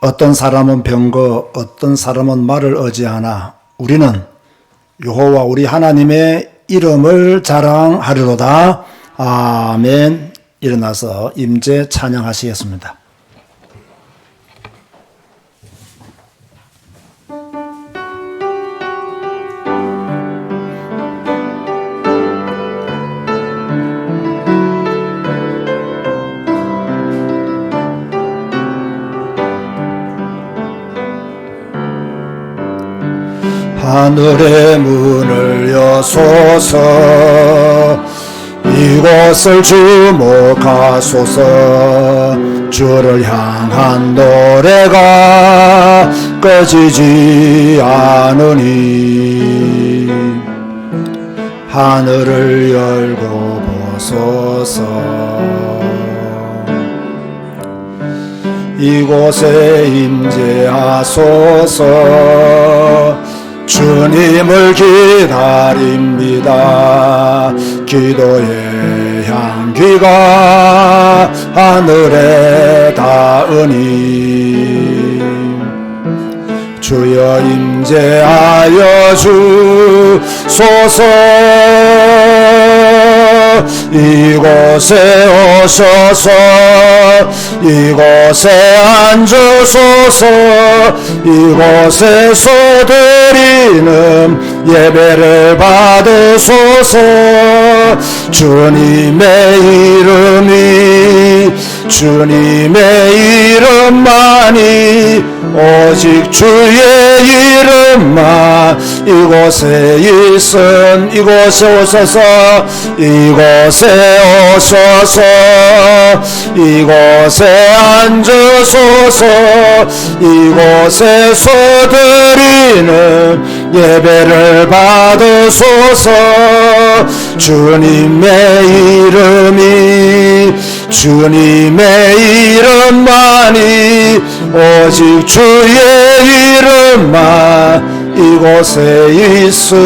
어떤 사람은 병거, 어떤 사람은 말을 의지하나 우리는 여호와 우리 하나님의 이름을 자랑하리로다. 아멘. 일어나서 임재 찬양하시겠습니다. 하늘의 문을 여소서, 이곳을 주목하소서. 주를 향한 노래가 꺼지지 않으니 하늘을 열고 보소서. 이곳에 임재하소서. 주님을 기다립니다. 기도의 향기가 하늘에 닿으니 주여 임재하여 주소서. 이곳에 오셔서 이곳에 앉으소서. 이곳에서 드리는 예배를 받으소서. 주님의 주님의 이름만이, 오직 주의 이름만 이곳에 있음. 이곳에 오소서. 이곳에 오소서. 이곳에 앉으소서. 이곳에서 드리는 예배를 받으소서. 주님의 이름만이, 오직 주의 이름만 이곳에 있습니다.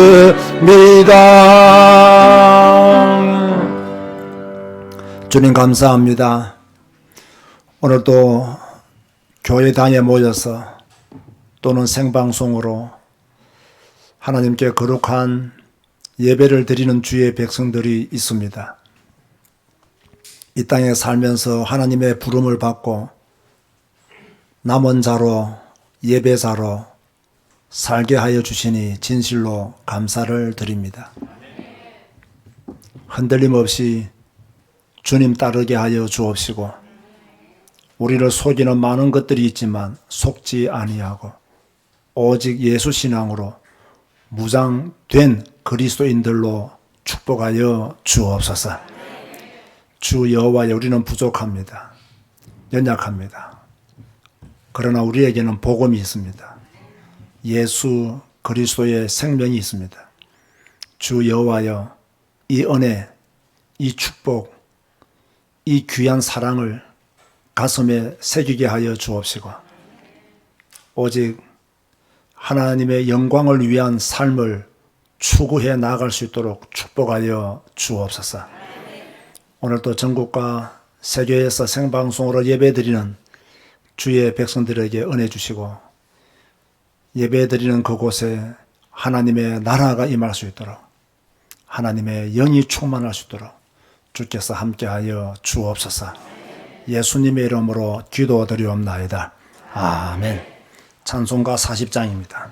주님 감사합니다. 오늘도 교회당에 모여서 또는 생방송으로 하나님께 거룩한 예배를 드리는 주의 백성들이 있습니다. 이 땅에 살면서 하나님의 부름을 받고 남은 자로, 예배자로 살게 하여 주시니 진실로 감사를 드립니다. 흔들림 없이 주님 따르게 하여 주옵시고, 우리를 속이는 많은 것들이 있지만 속지 아니하고 오직 예수 신앙으로 무장된 그리스도인들로 축복하여 주옵소서. 주 여호와여, 우리는 부족합니다. 연약합니다. 그러나 우리에게는 복음이 있습니다. 예수 그리스도의 생명이 있습니다. 주 여호와여, 이 은혜, 이 축복, 이 귀한 사랑을 가슴에 새기게 하여 주옵시고, 오직 하나님의 영광을 위한 삶을 추구해 나아갈 수 있도록 축복하여 주옵소서. 오늘도 전국과 세계에서 생방송으로 예배드리는 주의 백성들에게 은혜 주시고, 예배드리는 그곳에 하나님의 나라가 임할 수 있도록, 하나님의 영이 충만할 수 있도록 주께서 함께하여 주옵소서. 예수님의 이름으로 기도드리옵나이다. 아멘. 찬송가 40장입니다.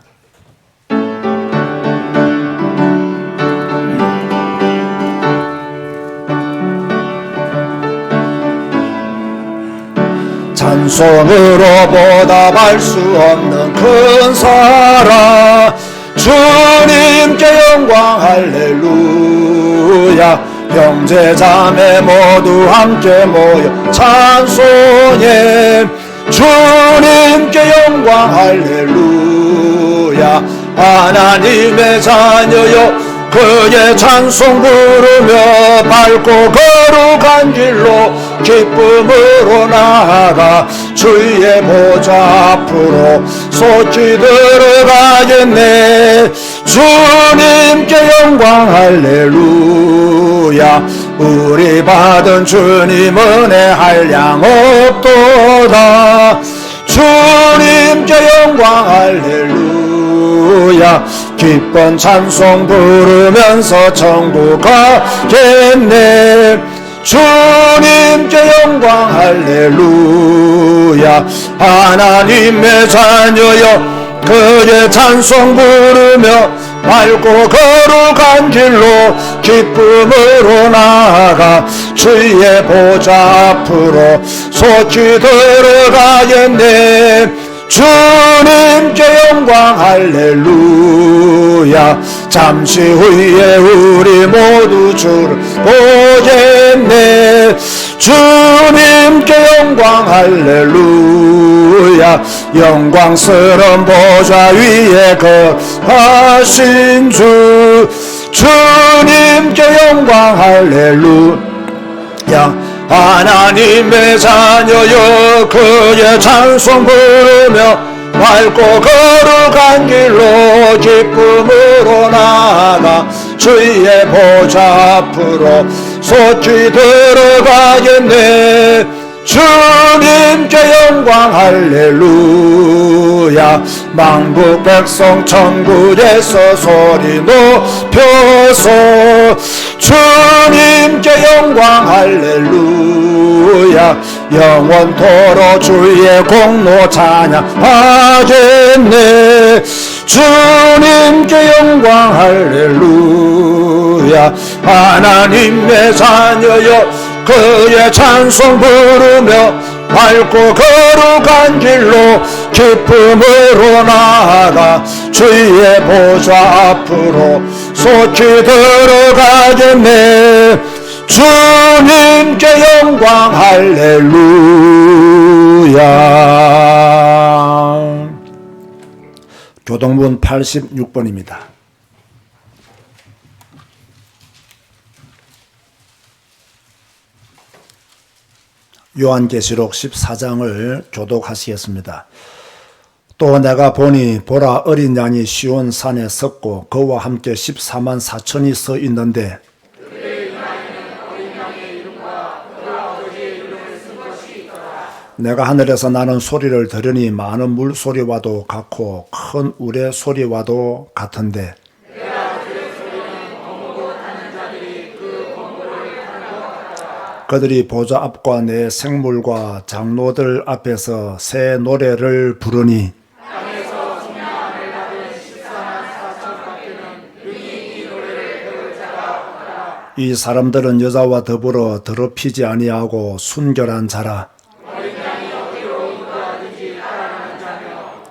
찬송으로 보답할 수 없는 큰 사랑, 주님께 영광 할렐루야. 형제 자매 모두 함께 모여 찬송해. 주님께 영광 할렐루야. 하나님의 자녀여, 그의 찬송 부르며 밝고 거룩한 길로 기쁨으로 나아가 주의 보좌 앞으로 속히 들어가겠네. 주님께 영광 할렐루야. 우리 받은 주님 은혜 한량 없도다. 주님께 영광 할렐루야. 기쁜 찬송 부르면서 천국 가겠네. 주님께 영광 할렐루야. 하나님의 자녀여 그의 찬송 부르며 맑고 거룩한 길로 기쁨으로 나아가 주의 보좌 앞으로 속히 들어가겠네. 주님께 영광 할렐루야. 잠시 후에 우리 모두 주를 보겠네. 주님께 영광 할렐루야. 영광스러운 보좌 위에 거하신 주 주님께 영광 할렐루야. 하나님의 자녀여 그의 찬송 부르며 맑고 거룩한 길로 기쁨으로 나아가 주의 보좌 앞으로 속히 들어가겠네. 주님께 영광 할렐루야. 만국 백성 천국에서 소리 높여서 주님께 영광 할렐루야. 영원토록 주의 공로 찬양하겠네. 주님께 영광 할렐루야. 하나님의 자녀여 그의 찬송 부르며 맑고 거룩한 길로 기쁨으로 나아가 주의 보좌 앞으로 속히 들어가겠네. 주님께 영광 할렐루야. 교동문 86번입니다. 요한계시록 14장을 교독하시겠습니다. 또 내가 보니 보라 어린 양이 시온 산에 섰고 그와 함께 14만 4천이 서 있는데 내가 하늘에서 나는 소리를 들으니 많은 물소리와도 같고 큰 우레 소리와도 같은데 그들이 보좌 앞과 내 생물과 장로들 앞에서 새 노래를 부르니 이 사람들은 여자와 더불어 더럽히지 아니하고 순결한 자라.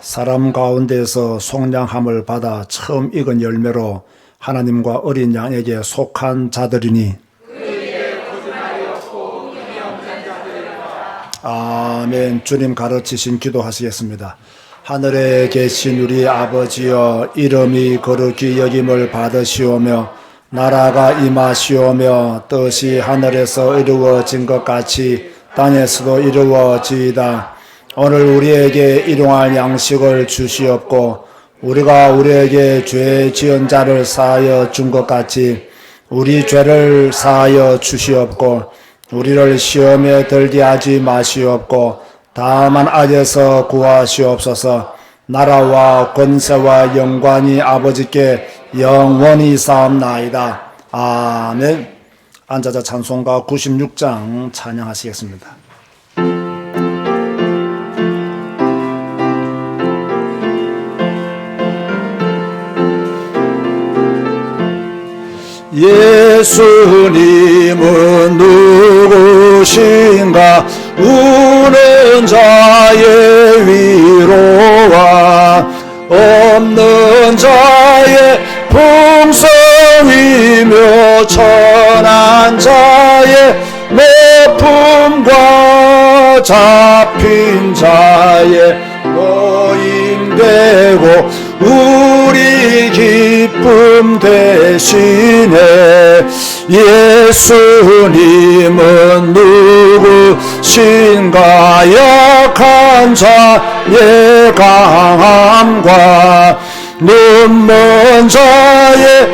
사람 가운데서 속량함을 받아 처음 익은 열매로 하나님과 어린 양에게 속한 자들이니 아멘. 주님 가르치신 기도하시겠습니다. 하늘에 계신 우리 아버지여 이름이 거룩히 여김을 받으시오며 나라가 임하시오며 뜻이 하늘에서 이루어진 것 같이 땅에서도 이루어지이다. 오늘 우리에게 일용할 양식을 주시옵고 우리가 우리에게 죄 지은 자를 사하여 준 것 같이 우리 죄를 사하여 주시옵고 우리를 시험에 들게 하지 마시옵고 다만 악에서 구하시옵소서. 나라와 권세와 영광이 아버지께 영원히 사옵나이다. 아멘. 앉아서 찬송가 96장 찬양하시겠습니다. 예수님은 누구신가? 우는 자의 위로와 없는 자의 풍성이며 천한 자의 높음과 잡힌 자의 모임되고 우리 기쁨 대신에 예수님은 누구신가? 약한 자의 강함과 눈먼 자의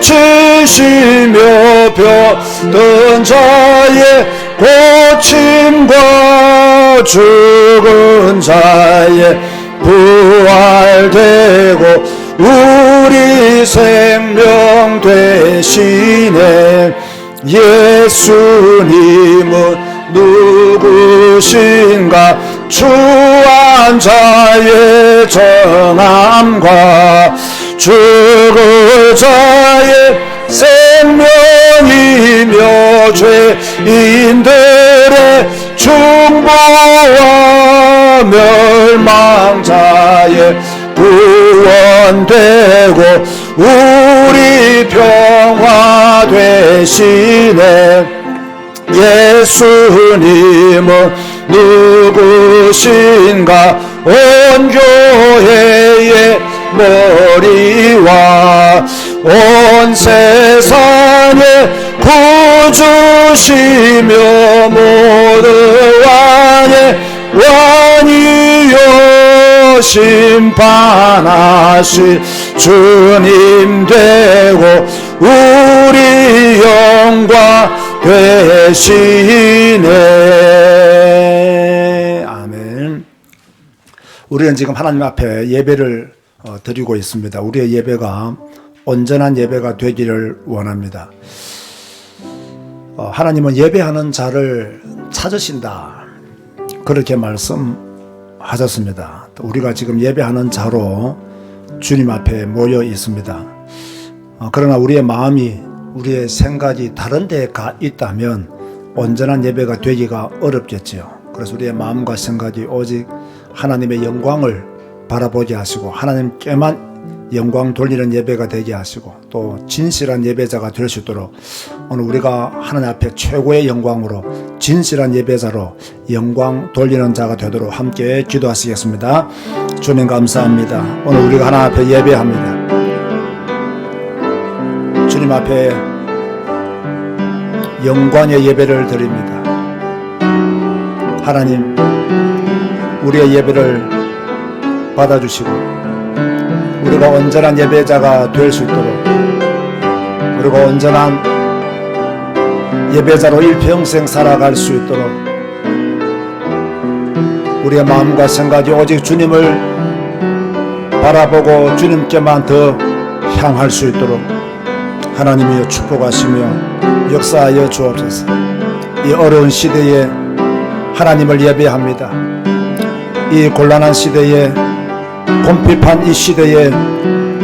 빛이시며 병든 자의 고침과 죽은 자의 부활되고 우리 생명 되시네. 예수님은 누구신가? 추한 자의 정함과 죽을 자의 생명이며 죄인들의 중보와 멸망자의 구원되고 우리 평화 되시네. 예수님은 누구신가? 온 교회의 머리와 온 세상의 구주시며 모든 왕의 왕이요 심판하실 주님 되고 우리 영광 되시네. 아멘. 우리는 지금 하나님 앞에 예배를 드리고 있습니다. 우리의 예배가 온전한 예배가 되기를 원합니다. 하나님은 예배하는 자를 찾으신다, 그렇게 말씀하셨습니다. 우리가 지금 예배하는 자로 주님 앞에 모여 있습니다. 그러나 우리의 마음이, 우리의 생각이 다른 데에 가 있다면 온전한 예배가 되기가 어렵겠지요. 그래서 우리의 마음과 생각이 오직 하나님의 영광을 바라보게 하시고 하나님께만 영광 돌리는 예배가 되게 하시고 또 진실한 예배자가 될 수 있도록 오늘 우리가 하나님 앞에 최고의 영광으로 진실한 예배자로 영광 돌리는 자가 되도록 함께 기도하시겠습니다. 주님 감사합니다. 오늘 우리가 하나님 앞에 예배합니다. 주님 앞에 영광의 예배를 드립니다. 하나님, 우리의 예배를 받아주시고 우리가 온전한 예배자가 될 수 있도록, 우리가 온전한 예배자로 일평생 살아갈 수 있도록 우리의 마음과 생각이 오직 주님을 바라보고 주님께만 더 향할 수 있도록 하나님이여 축복하시며 역사하여 주옵소서. 이 어려운 시대에 하나님을 예배합니다. 이 곤란한 시대에, 곰핍한 이 시대에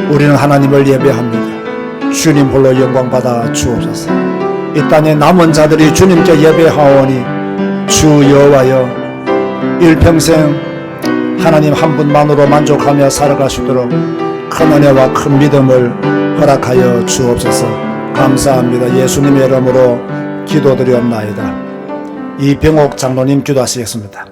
우리는 하나님을 예배합니다. 주님 홀로 영광 받아 주옵소서. 이 땅에 남은 자들이 주님께 예배하오니 주 여호와여 일평생 하나님 한 분만으로 만족하며 살아갈 수 있도록 큰 은혜와 큰 믿음을 허락하여 주옵소서. 감사합니다. 예수님의 이름으로 기도드리옵나이다. 이병옥 장로님 기도하시겠습니다.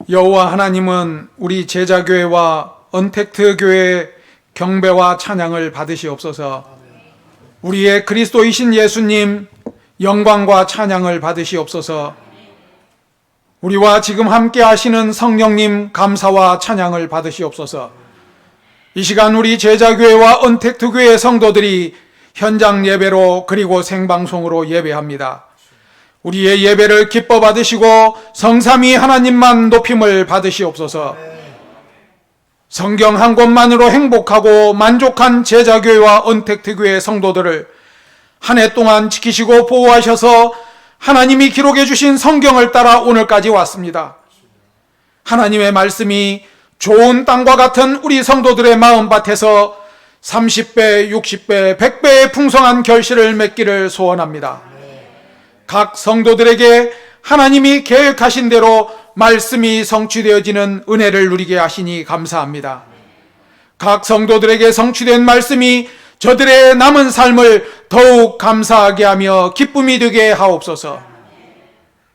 여호와 하나님은 우리 제자교회와 언택트 교회의 경배와 찬양을 받으시옵소서. 우리의 그리스도이신 예수님 영광과 찬양을 받으시옵소서. 우리와 지금 함께 하시는 성령님 감사와 찬양을 받으시옵소서. 이 시간 우리 제자교회와 언택트 교회의 성도들이 현장 예배로 그리고 생방송으로 예배합니다. 우리의 예배를 기뻐 받으시고 성삼위 하나님만 높임을 받으시옵소서. 성경 한 권만으로 행복하고 만족한 제자교회와 언택트교회 성도들을 한 해 동안 지키시고 보호하셔서 하나님이 기록해 주신 성경을 따라 오늘까지 왔습니다. 하나님의 말씀이 좋은 땅과 같은 우리 성도들의 마음밭에서 30배, 60배, 100배의 풍성한 결실을 맺기를 소원합니다. 각 성도들에게 하나님이 계획하신 대로 말씀이 성취되어지는 은혜를 누리게 하시니 감사합니다. 각 성도들에게 성취된 말씀이 저들의 남은 삶을 더욱 감사하게 하며 기쁨이 되게 하옵소서.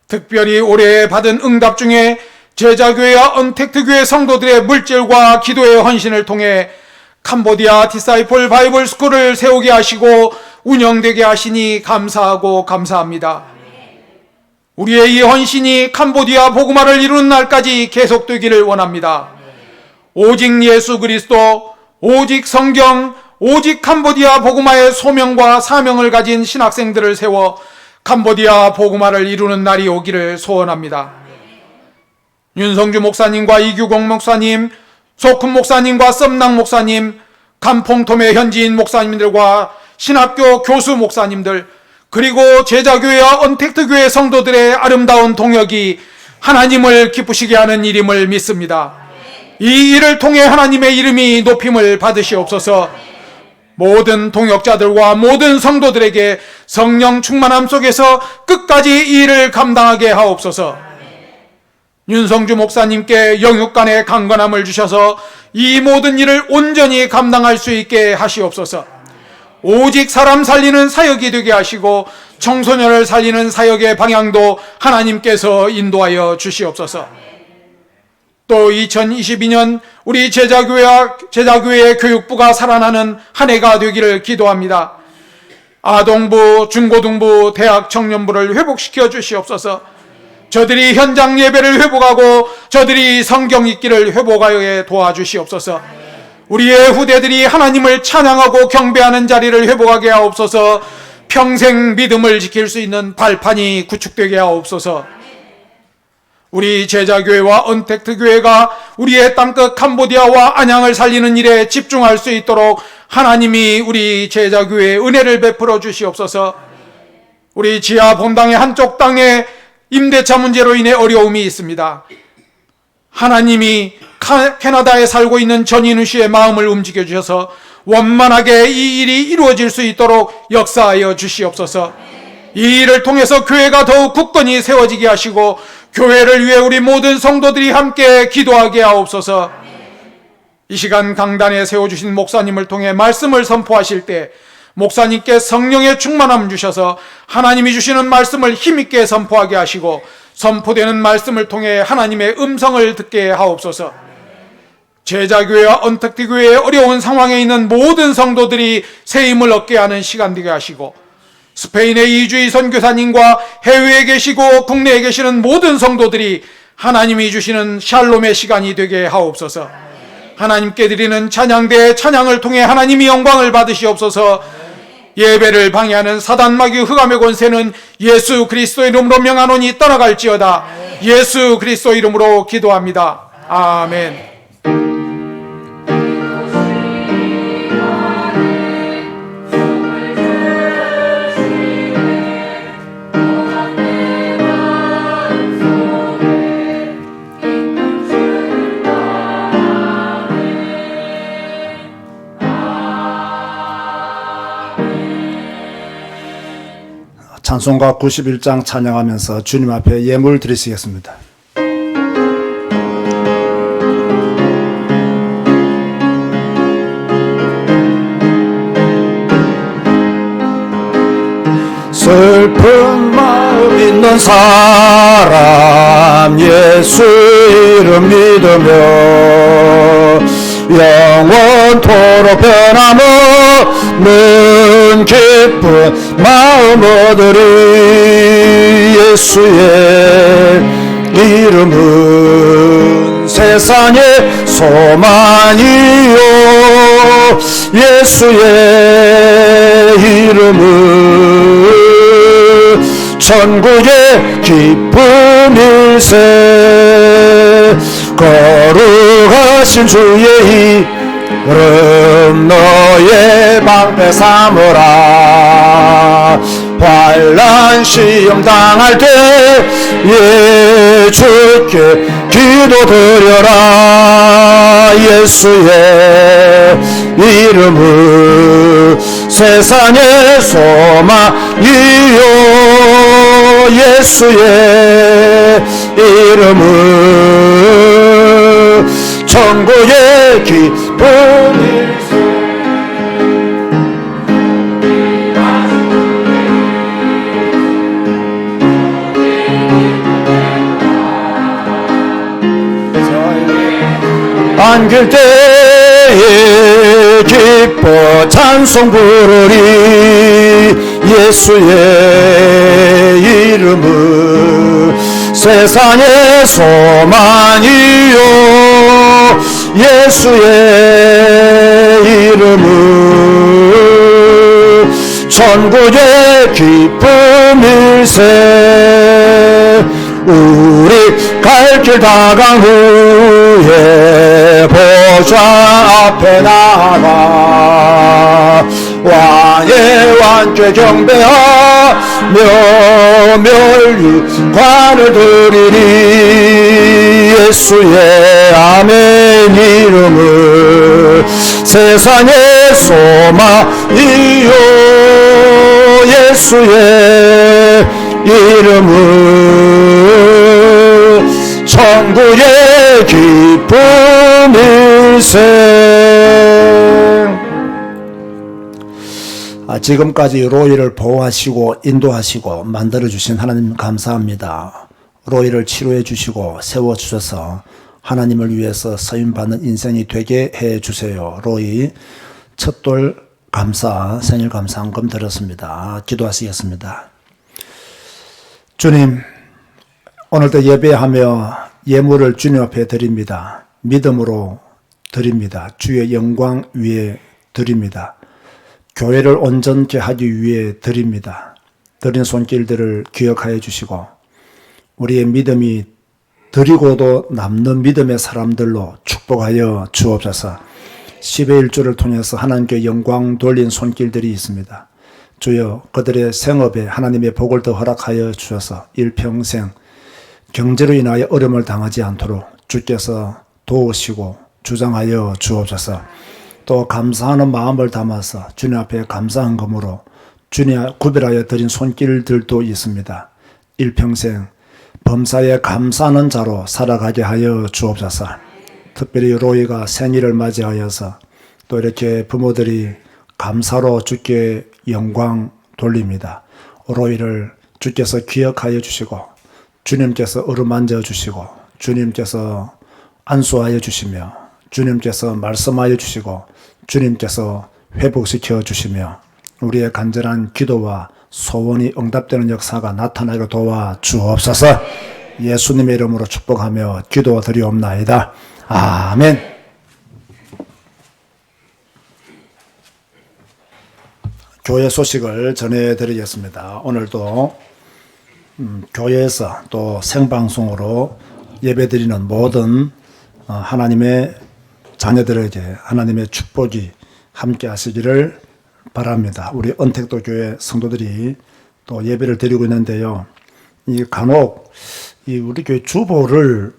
특별히 올해 받은 응답 중에 제자교회와 언택트교회 성도들의 물질과 기도의 헌신을 통해 캄보디아 디사이플 바이블 스쿨을 세우게 하시고 운영되게 하시니 감사하고 감사합니다. 우리의 이 헌신이 캄보디아 복음화를 이루는 날까지 계속되기를 원합니다. 오직 예수 그리스도, 오직 성경, 오직 캄보디아 복음화의 소명과 사명을 가진 신학생들을 세워 캄보디아 복음화를 이루는 날이 오기를 소원합니다. 윤성주 목사님과 이규공 목사님, 소큰 목사님과 썸낭 목사님, 감퐁톰의 현지인 목사님들과 신학교 교수 목사님들, 그리고 제자교회와 언택트교회 성도들의 아름다운 동역이 하나님을 기쁘시게 하는 일임을 믿습니다. 이 일을 통해 하나님의 이름이 높임을 받으시옵소서. 모든 동역자들과 모든 성도들에게 성령 충만함 속에서 끝까지 이 일을 감당하게 하옵소서. 윤성주 목사님께 영육간의 강건함을 주셔서 이 모든 일을 온전히 감당할 수 있게 하시옵소서. 오직 사람 살리는 사역이 되게 하시고 청소년을 살리는 사역의 방향도 하나님께서 인도하여 주시옵소서. 또 2022년 우리 제자교회의 교육부가 살아나는 한 해가 되기를 기도합니다. 아동부, 중고등부, 대학 청년부를 회복시켜 주시옵소서. 저들이 현장 예배를 회복하고 저들이 성경 읽기를 회복하여 도와주시옵소서. 우리의 후대들이 하나님을 찬양하고 경배하는 자리를 회복하게 하옵소서. 평생 믿음을 지킬 수 있는 발판이 구축되게 하옵소서. 우리 제자교회와 언택트교회가 우리의 땅끝 캄보디아와 안양을 살리는 일에 집중할 수 있도록 하나님이 우리 제자교회에 은혜를 베풀어 주시옵소서. 우리 지하 본당의 한쪽 땅에 임대차 문제로 인해 어려움이 있습니다. 하나님이 캐나다에 살고 있는 전인우 씨의 마음을 움직여 주셔서 원만하게 이 일이 이루어질 수 있도록 역사하여 주시옵소서. 이 일을 통해서 교회가 더욱 굳건히 세워지게 하시고 교회를 위해 우리 모든 성도들이 함께 기도하게 하옵소서. 이 시간 강단에 세워주신 목사님을 통해 말씀을 선포하실 때 목사님께 성령의 충만함 주셔서 하나님이 주시는 말씀을 힘있게 선포하게 하시고 선포되는 말씀을 통해 하나님의 음성을 듣게 하옵소서. 제자교회와 언택트교회의 어려운 상황에 있는 모든 성도들이 새 힘을 얻게 하는 시간 되게 하시고 스페인의 이주희 선교사님과 해외에 계시고 국내에 계시는 모든 성도들이 하나님이 주시는 샬롬의 시간이 되게 하옵소서. 하나님께 드리는 찬양대의 찬양을 통해 하나님이 영광을 받으시옵소서. 예배를 방해하는 사단 마귀 흑암의 권세는 예수 그리스도 이름으로 명하노니 떠나갈지어다. 예수 그리스도 이름으로 기도합니다. 아멘. 찬송가 91장 찬양하면서 주님 앞에 예물 드리시겠습니다. 슬픈 마음 있는 사람 예수 이름 믿으며 영원토록 변함없는 기쁜 마음 얻으리. 예수의 이름은 세상의 소망이요 예수의 이름은 천국의 기쁨일세. 거룩하신 주의 이름 너의 방패 삼으라. 환난 시험 당할 때에 주께 기도드려라. 예수의 이름은 세상의 소망이요 예수의 이름은 천국의 기쁨일세. 안길 때에 기뻐 찬송 부르리. 예수의 이름은 세상의 소망이요 예수의 이름은 천국의 기쁨일세. 우리 갈 길 다간 후에 보좌 앞에 나가 왕의 왕께 경배하며 멸류관을 드리니 예수의 아멘 이름을 세상의 소망이요 예수의 이름은 천국의 기쁨일세. 지금까지 로이를 보호하시고 인도하시고 만들어주신 하나님 감사합니다. 로이를 치료해 주시고 세워주셔서 하나님을 위해서 쓰임받는 인생이 되게 해주세요. 로이 첫돌 감사 생일 감사한금 드렸습니다. 기도하시겠습니다. 주님, 오늘도 예배하며 예물을 주님 앞에 드립니다. 믿음으로 드립니다. 주의 영광 위에 드립니다. 교회를 온전케 하기 위해 드립니다. 드린 손길들을 기억하여 주시고 우리의 믿음이 드리고도 남는 믿음의 사람들로 축복하여 주옵소서. 10의 1조를 통해서 하나님께 영광 돌린 손길들이 있습니다. 주여 그들의 생업에 하나님의 복을 더 허락하여 주셔서 일평생 경제로 인하여 어려움을 당하지 않도록 주께서 도우시고 주장하여 주옵소서. 또 감사하는 마음을 담아서 주님 앞에 감사한 검으로 주님 구별하여 드린 손길들도 있습니다. 일평생 범사에 감사하는 자로 살아가게 하여 주옵소서. 특별히 로이가 생일을 맞이하여서 또 이렇게 부모들이 감사로 주께 영광 돌립니다. 로이를 주께서 기억하여 주시고 주님께서 어루만져 주시고 주님께서 안수하여 주시며 주님께서 말씀하여 주시고 주님께서 회복시켜 주시며 우리의 간절한 기도와 소원이 응답되는 역사가 나타나게 도와 주옵소서. 예수님의 이름으로 축복하며 기도드리옵나이다. 아멘. 교회 소식을 전해드리겠습니다. 오늘도 교회에서 또 생방송으로 예배드리는 모든 하나님의 자녀들에게 하나님의 축복이 함께 하시기를 바랍니다. 우리 언택도 교회 성도들이 또 예배를 드리고 있는데요. 이 간혹 우리 교회 주보를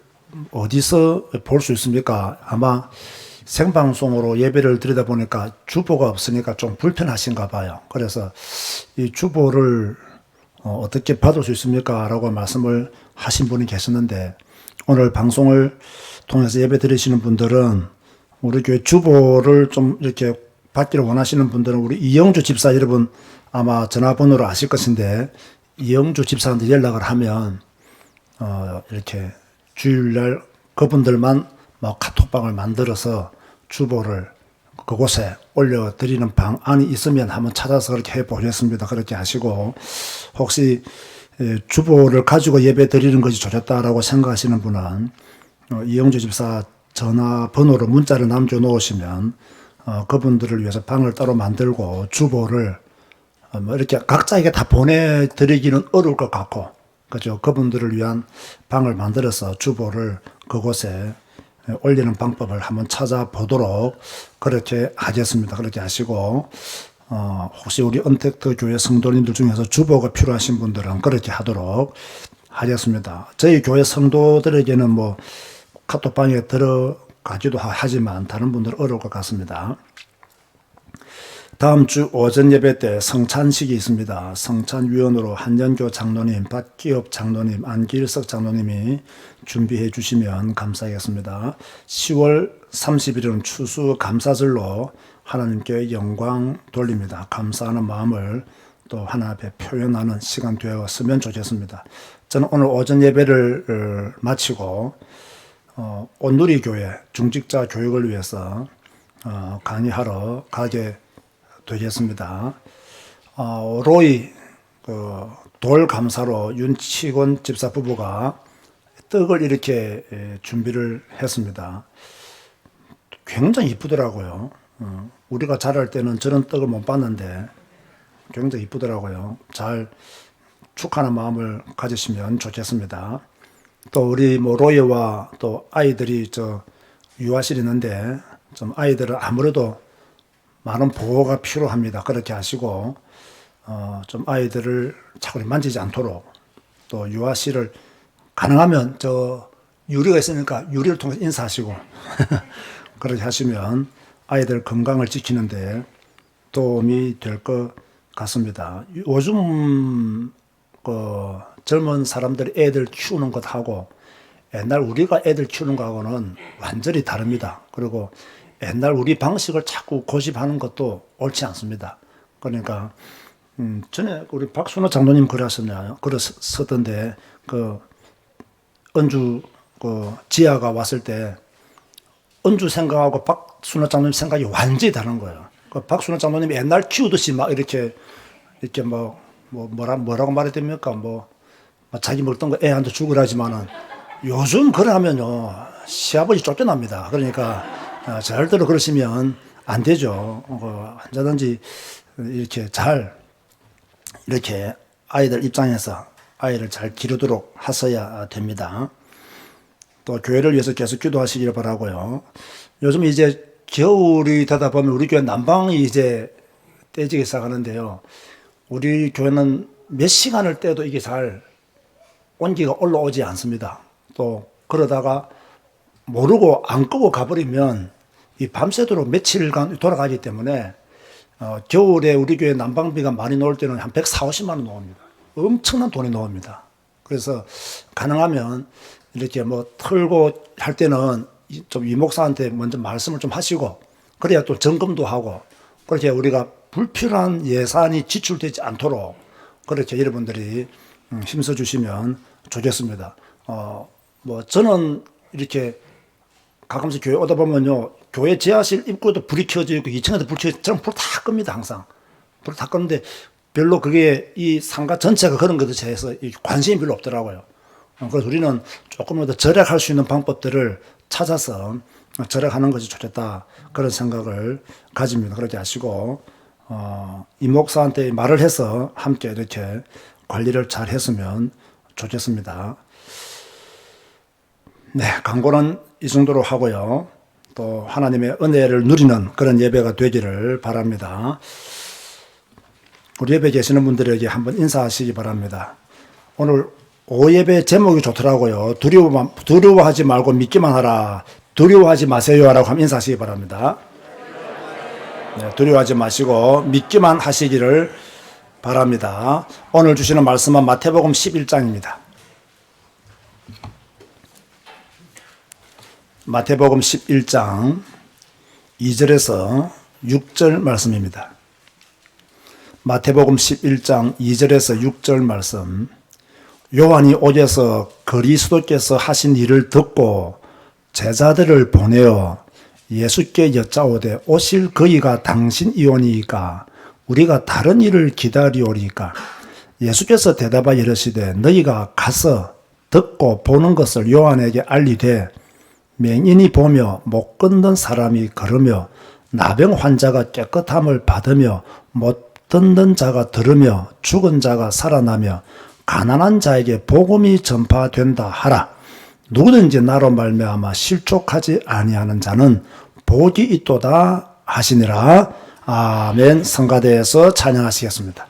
어디서 볼 수 있습니까? 아마 생방송으로 예배를 드리다 보니까 주보가 없으니까 좀 불편하신가 봐요. 그래서 이 주보를 어떻게 받을 수 있습니까? 라고 말씀을 하신 분이 계셨는데 오늘 방송을 통해서 예배 드리시는 분들은 우리 교회 주보를 좀 이렇게 받기를 원하시는 분들은 우리 이영주 집사 여러분 아마 전화번호를 아실 것인데 이영주 집사한테 연락을 하면 이렇게 주일날 그분들만 카톡방을 만들어서 주보를 그곳에 올려드리는 방안이 있으면 한번 찾아서 그렇게 해보겠습니다. 그렇게 하시고 혹시 주보를 가지고 예배 드리는 것이 좋겠다라고 생각하시는 분은 이영주 집사 전화번호로 문자를 남겨놓으시면 그분들을 위해서 방을 따로 만들고 주보를 이렇게 각자에게 다 보내드리기는 어려울 것 같고 그죠? 그분들을 위한 방을 만들어서 주보를 그곳에 올리는 방법을 한번 찾아보도록 그렇게 하겠습니다. 그렇게 하시고 혹시 우리 언택트 교회 성도님들 중에서 주보가 필요하신 분들은 그렇게 하도록 하겠습니다. 저희 교회 성도들에게는 뭐 카톡방에 들어가기도 하지만 다른 분들은 어려울 것 같습니다. 다음 주 오전 예배 때 성찬식이 있습니다. 성찬위원으로 한전교 장로님, 박기업 장로님, 안길석 장로님이 준비해 주시면 감사하겠습니다. 10월 30일은 추수 감사절로 하나님께 영광 돌립니다. 감사하는 마음을 또 하나님 앞에 표현하는 시간 되었으면 좋겠습니다. 저는 오늘 오전 예배를 마치고 온누리교회 중직자 교육을 위해서 강의하러 가게 되겠습니다. 로이 돌 감사로 윤치곤 집사 부부가 떡을 이렇게 준비를 했습니다. 굉장히 이쁘더라고요. 우리가 자랄 때는 저런 떡을 못 봤는데 굉장히 이쁘더라고요. 잘 축하하는 마음을 가지시면 좋겠습니다. 또 우리 뭐 로이와 또 아이들이 유아실 있는데 좀 아이들은 아무래도 많은 보호가 필요합니다. 그렇게 하시고 좀 아이들을 자꾸 만지지 않도록 또 유아실을 가능하면 유리가 있으니까 유리를 통해서 인사하시고 그렇게 하시면 아이들 건강을 지키는데 도움이 될 것 같습니다. 요즘 젊은 사람들이 애들 키우는 것하고 옛날 우리가 애들 키우는 거하고는 완전히 다릅니다. 그리고 옛날 우리 방식을 자꾸 고집하는 것도 옳지 않습니다. 그러니까 전에 우리 박순호 장로님 그러셨던데 은주 지아가 왔을 때 은주 생각하고 박순호 장로님 생각이 완전히 다른 거예요. 박순호 장로님이 옛날 키우듯이 막 이렇게 뭐라고 말해야 됩니까? 자기 먹던 거 애한테 죽으라지만은 요즘 그러면요 시아버지 쫓겨납니다. 그러니까 절대로 그러시면 안 되죠. 언제든지 이렇게 이렇게 아이들 입장에서 아이를 잘 기르도록 하셔야 됩니다. 또 교회를 위해서 계속 기도하시기를 바라고요. 요즘 이제 겨울이 되다 보면 우리 교회 난방이 이제 떼지기 시작하는데요. 우리 교회는 몇 시간을 떼도 이게 잘 온기가 올라오지 않습니다. 또 그러다가 모르고 안 끄고 가버리면 이 밤새도록 며칠간 돌아가기 때문에 겨울에 우리 교회 난방비가 많이 나올 때는 한 140만 원 나옵니다. 엄청난 돈이 나옵니다. 그래서 가능하면 이렇게 틀고 할 때는 좀 이목사한테 먼저 말씀을 좀 하시고 그래야 또 점검도 하고 그렇게 우리가 불필요한 예산이 지출되지 않도록 그렇게 여러분들이 힘써 주시면 좋겠습니다. 저는 이렇게 가끔씩 교회 오다 보면요, 교회 지하실 입구에도 불이 켜져 있고 2층에도 불 켜져 있고 저는 불 다 끕니다. 항상 불 다 끄는데 별로 그게 이 상가 전체가 그런 것에 대해서 관심이 별로 없더라고요. 그래서 우리는 조금 더 절약할 수 있는 방법들을 찾아서 절약하는 것이 좋겠다 그런 생각을 가집니다. 그렇게 하시고 이 목사한테 말을 해서 함께 이렇게 관리를 잘 했으면 좋겠습니다. 네, 광고는 이 정도로 하고요. 또 하나님의 은혜를 누리는 그런 예배가 되기를 바랍니다. 우리 예배 계시는 분들에게 한번 인사하시기 바랍니다. 오늘 오예배 제목이 좋더라고요. 두려워하지 말고 믿기만 하라. 두려워하지 마세요 라고 하면 인사하시기 바랍니다. 네, 두려워하지 마시고 믿기만 하시기를 바랍니다. 오늘 주시는 말씀은 마태복음 11장입니다. 마태복음 11장 2절에서 6절 말씀입니다. 마태복음 11장 2절에서 6절 말씀. 요한이 오셔서 그리스도께서 하신 일을 듣고 제자들을 보내어 예수께 여짜오되 오실 그이가 당신이오니이까 우리가 다른 일을 기다리오리이까. 예수께서 대답하여 이르시되 너희가 가서 듣고 보는 것을 요한에게 알리되 맹인이 보며 못 걷는 사람이 걸으며 나병 환자가 깨끗함을 받으며 못 듣는 자가 들으며 죽은 자가 살아나며 가난한 자에게 복음이 전파된다 하라. 누구든지 나로 말미암아 실족하지 아니하는 자는 복이 있도다 하시니라. 아멘. 성가대에서 찬양하시겠습니다.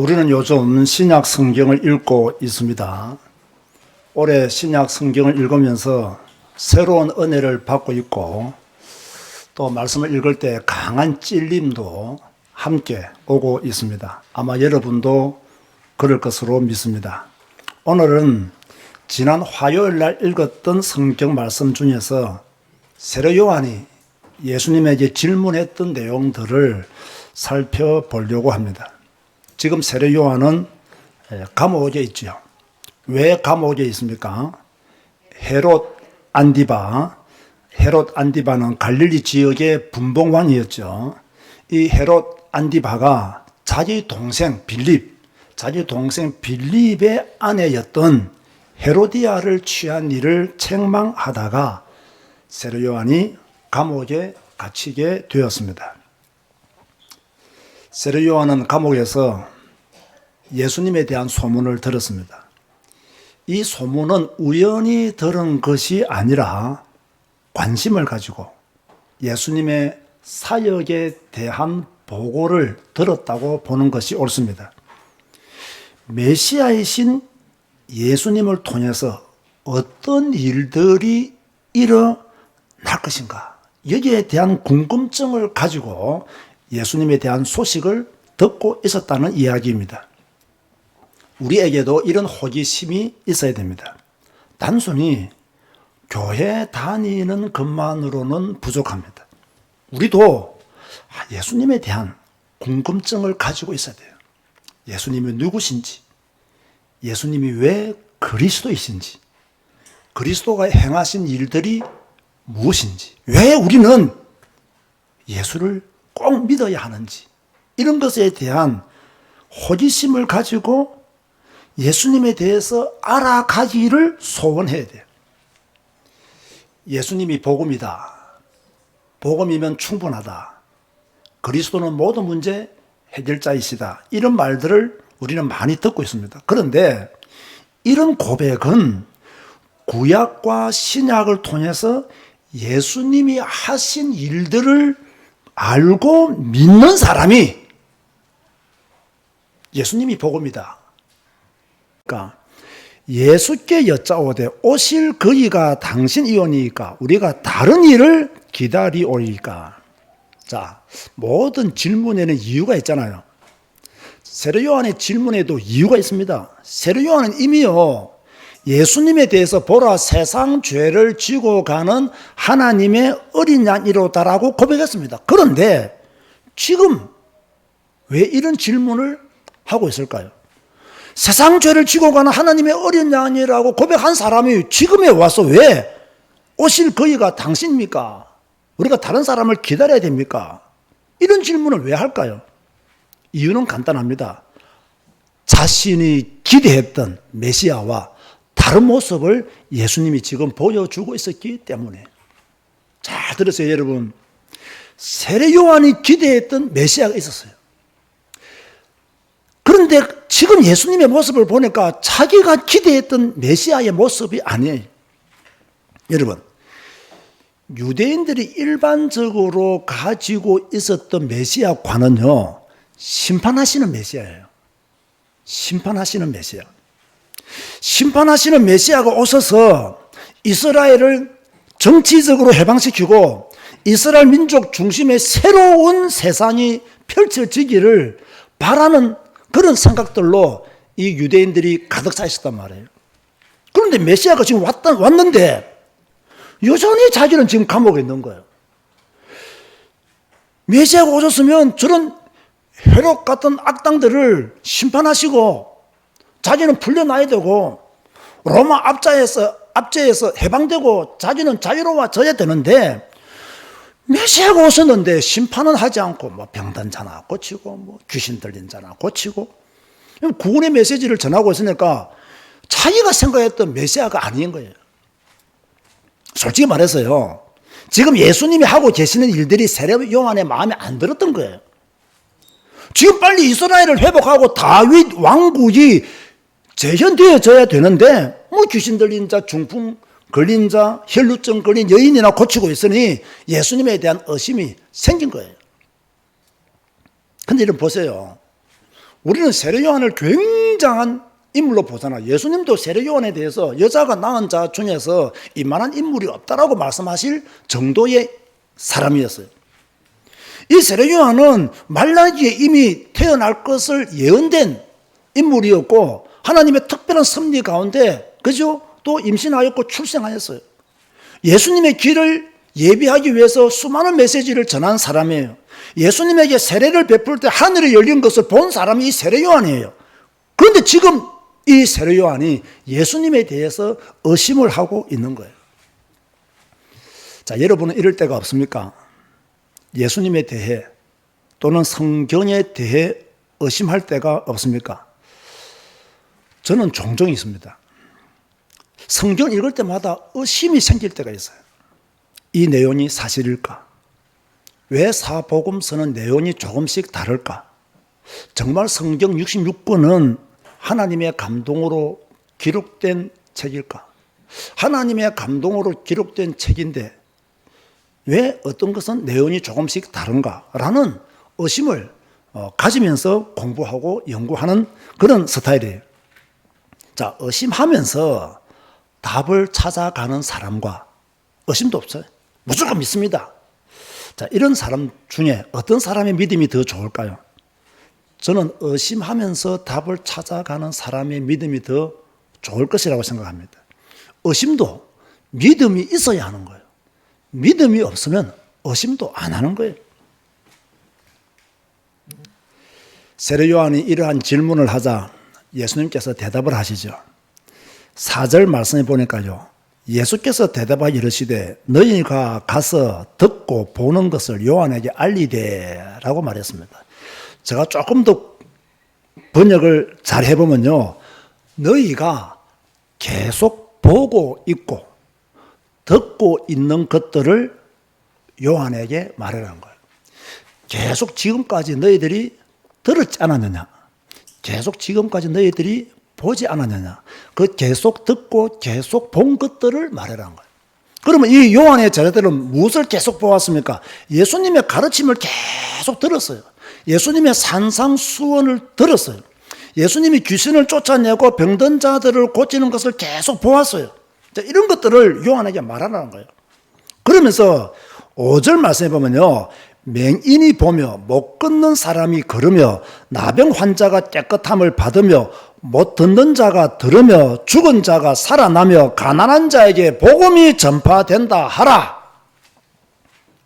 우리는 요즘 신약 성경을 읽고 있습니다. 올해 신약 성경을 읽으면서 새로운 은혜를 받고 있고 또 말씀을 읽을 때 강한 찔림도 함께 오고 있습니다. 아마 여러분도 그럴 것으로 믿습니다. 오늘은 지난 화요일 날 읽었던 성경 말씀 중에서 세례 요한이 예수님에게 질문했던 내용들을 살펴보려고 합니다. 지금 세례 요한은 감옥에 있죠. 왜 감옥에 있습니까? 헤롯 안디바는 갈릴리 지역의 분봉왕이었죠. 이 헤롯 안디바가 자기 동생 빌립의 아내였던 헤로디아를 취한 일을 책망하다가 세례 요한이 감옥에 갇히게 되었습니다. 세례 요한은 감옥에서 예수님에 대한 소문을 들었습니다. 이 소문은 우연히 들은 것이 아니라 관심을 가지고 예수님의 사역에 대한 보고를 들었다고 보는 것이 옳습니다. 메시아이신 예수님을 통해서 어떤 일들이 일어날 것인가, 여기에 대한 궁금증을 가지고 예수님에 대한 소식을 듣고 있었다는 이야기입니다. 우리에게도 이런 호기심이 있어야 됩니다. 단순히 교회 다니는 것만으로는 부족합니다. 우리도 예수님에 대한 궁금증을 가지고 있어야 돼요. 예수님이 누구신지, 예수님이 왜 그리스도이신지, 그리스도가 행하신 일들이 무엇인지, 왜 우리는 예수를 꼭 믿어야 하는지, 이런 것에 대한 호기심을 가지고 예수님에 대해서 알아가기를 소원해야 돼요. 예수님이 복음이다, 복음이면 충분하다, 그리스도는 모든 문제 해결자이시다, 이런 말들을 우리는 많이 듣고 있습니다. 그런데 이런 고백은 구약과 신약을 통해서 예수님이 하신 일들을 알고 믿는 사람이 예수님이 복음이다, 그러니까 예수께 여짜오되 오실 그이가 당신이오니까 우리가 다른 일을 기다리오리까. 자, 모든 질문에는 이유가 있잖아요. 세례 요한의 질문에도 이유가 있습니다. 세례 요한은 이미요, 예수님에 대해서 보라, 세상 죄를 지고 가는 하나님의 어린 양이로다라고 고백했습니다. 그런데 지금 왜 이런 질문을 하고 있을까요? 세상 죄를 지고 가는 하나님의 어린 양이라고 고백한 사람이 지금에 와서 왜 오실 그이가 당신입니까? 우리가 다른 사람을 기다려야 됩니까? 이런 질문을 왜 할까요? 이유는 간단합니다. 자신이 기대했던 메시아와 다른 모습을 예수님이 지금 보여주고 있었기 때문에. 잘 들으세요, 여러분. 세례 요한이 기대했던 메시아가 있었어요. 그런데 지금 예수님의 모습을 보니까 자기가 기대했던 메시아의 모습이 아니에요. 여러분, 유대인들이 일반적으로 가지고 있었던 메시아관은요, 심판하시는 메시아예요. 심판하시는 메시아. 심판하시는 메시아가 오셔서 이스라엘을 정치적으로 해방시키고 이스라엘 민족 중심의 새로운 세상이 펼쳐지기를 바라는 그런 생각들로 이 유대인들이 가득 차 있었단 말이에요. 그런데 메시아가 지금 왔는데 여전히 자기는 지금 감옥에 있는 거예요. 메시아가 오셨으면 저런 헤롯 같은 악당들을 심판하시고 자기는 풀려나야 되고 로마 압제에서 해방되고 자기는 자유로워져야 되는데 메시아가 오셨는데 심판은 하지 않고 뭐 병든 자나 고치고 뭐 귀신 들린 자나 고치고 구원의 메시지를 전하고 있으니까 자기가 생각했던 메시아가 아닌 거예요. 솔직히 말해서요, 지금 예수님이 하고 계시는 일들이 세례 요한의 마음에 안 들었던 거예요. 지금 빨리 이스라엘을 회복하고 다윗 왕국이 재현되어져야 되는데 뭐 귀신 들린 자, 중풍 걸린 자, 혈루증 걸린 여인이나 고치고 있으니 예수님에 대한 의심이 생긴 거예요. 근데 이런 보세요. 우리는 세례 요한을 굉장한 인물로 보잖아요. 예수님도 세례 요한에 대해서 여자가 낳은 자 중에서 이만한 인물이 없다라고 말씀하실 정도의 사람이었어요. 이 세례 요한은 말라기에 이미 태어날 것을 예언된 인물이었고 하나님의 특별한 섭리 가운데 그죠? 또 임신하였고 출생하였어요. 예수님의 길을 예비하기 위해서 수많은 메시지를 전한 사람이에요. 예수님에게 세례를 베풀 때 하늘이 열린 것을 본 사람이 이 세례 요한이에요. 그런데 지금 이 세례 요한이 예수님에 대해서 의심을 하고 있는 거예요. 자, 여러분은 이럴 때가 없습니까? 예수님에 대해 또는 성경에 대해 의심할 때가 없습니까? 저는 종종 있습니다. 성경 읽을 때마다 의심이 생길 때가 있어요. 이 내용이 사실일까? 왜 사복음서는 내용이 조금씩 다를까? 정말 성경 66권은 하나님의 감동으로 기록된 책일까? 하나님의 감동으로 기록된 책인데 왜 어떤 것은 내용이 조금씩 다른가? 라는 의심을 가지면서 공부하고 연구하는 그런 스타일이에요. 자, 의심하면서 답을 찾아가는 사람과 의심도 없어요. 무조건 믿습니다. 자, 이런 사람 중에 어떤 사람의 믿음이 더 좋을까요? 저는 의심하면서 답을 찾아가는 사람의 믿음이 더 좋을 것이라고 생각합니다. 의심도 믿음이 있어야 하는 거예요. 믿음이 없으면 의심도 안 하는 거예요. 세례 요한이 이러한 질문을 하자 예수님께서 대답을 하시죠. 4절 말씀에 보니까요. 예수께서 대답하여 이르시되 너희가 가서 듣고 보는 것을 요한에게 알리되 라고 말했습니다. 제가 조금 더 번역을 잘 해보면요. 너희가 계속 보고 있고 듣고 있는 것들을 요한에게 말하라는 거예요. 계속 지금까지 너희들이 들었지 않았느냐? 계속 지금까지 너희들이 보지 않았느냐? 그 계속 듣고 계속 본 것들을 말하라는 거예요. 그러면 이 요한의 제자들은 무엇을 계속 보았습니까? 예수님의 가르침을 계속 들었어요. 예수님의 산상수원을 들었어요. 예수님이 귀신을 쫓아내고 병든 자들을 고치는 것을 계속 보았어요. 이런 것들을 요한에게 말하라는 거예요. 그러면서 5절 말씀해 보면요. 맹인이 보며 못 걷는 사람이 걸으며 나병 환자가 깨끗함을 받으며 못 듣는 자가 들으며 죽은 자가 살아나며 가난한 자에게 복음이 전파된다 하라.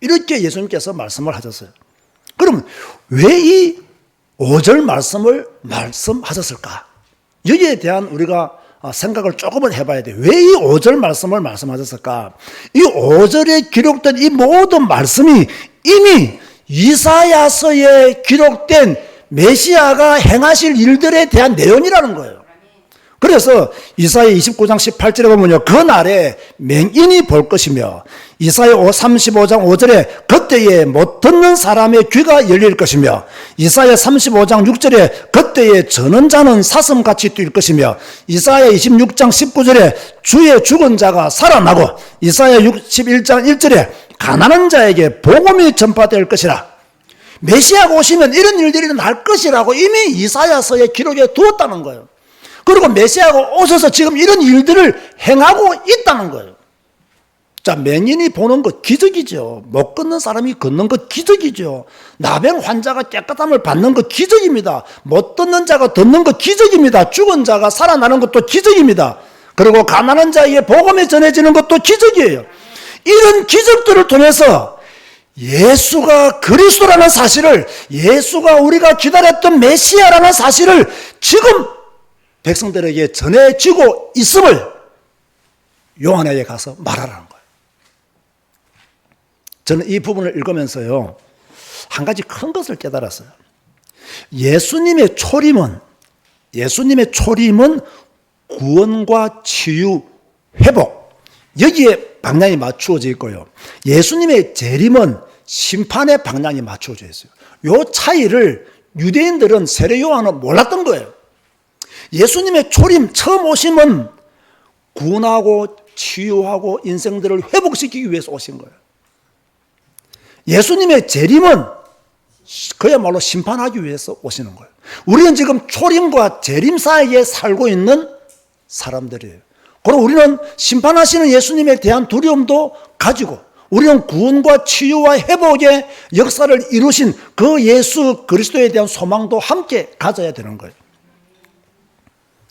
이렇게 예수님께서 말씀을 하셨어요. 그럼 왜 이 5절 말씀을 말씀하셨을까? 여기에 대한 우리가 생각을 조금은 해봐야 돼요. 왜 이 5절 말씀을 말씀하셨을까? 이 5절에 기록된 이 모든 말씀이 이미 이사야서에 기록된 메시아가 행하실 일들에 대한 내용이라는 거예요. 그래서 이사야 29장 18절에 보면요. 그 날에 맹인이 볼 것이며 이사야 35장 5절에 그때에 못 듣는 사람의 귀가 열릴 것이며 이사야 35장 6절에 그때에 저는 자는 사슴같이 뛸 것이며 이사야 26장 19절에 주의 죽은 자가 살아나고 이사야 61장 1절에 가난한 자에게 복음이 전파될 것이라. 메시아가 오시면 이런 일들이 날 것이라고 이미 이사야서에 기록해 두었다는 거예요. 그리고 메시아가 오셔서 지금 이런 일들을 행하고 있다는 거예요. 자, 맹인이 보는 것 기적이죠. 못 걷는 사람이 걷는 것 기적이죠. 나병 환자가 깨끗함을 받는 것 기적입니다. 못 듣는 자가 듣는 것 기적입니다. 죽은 자가 살아나는 것도 기적입니다. 그리고 가난한 자에게 복음이 전해지는 것도 기적이에요. 이런 기적들을 통해서 예수가 그리스도라는 사실을, 예수가 우리가 기다렸던 메시아라는 사실을 지금 백성들에게 전해지고 있음을 요한에게 가서 말하라는 거예요. 저는 이 부분을 읽으면서요, 한 가지 큰 것을 깨달았어요. 예수님의 초림은 구원과 치유, 회복, 여기에 방향이 맞추어져 있고요. 예수님의 재림은 심판의 방향이 맞추어져 있어요. 이 차이를 유대인들은 세례 요한은 몰랐던 거예요. 예수님의 초림, 처음 오심은 구원하고 치유하고 인생들을 회복시키기 위해서 오신 거예요. 예수님의 재림은 그야말로 심판하기 위해서 오시는 거예요. 우리는 지금 초림과 재림 사이에 살고 있는 사람들이에요. 그리고 우리는 심판하시는 예수님에 대한 두려움도 가지고 우리는 구원과 치유와 회복의 역사를 이루신 그 예수 그리스도에 대한 소망도 함께 가져야 되는 거예요.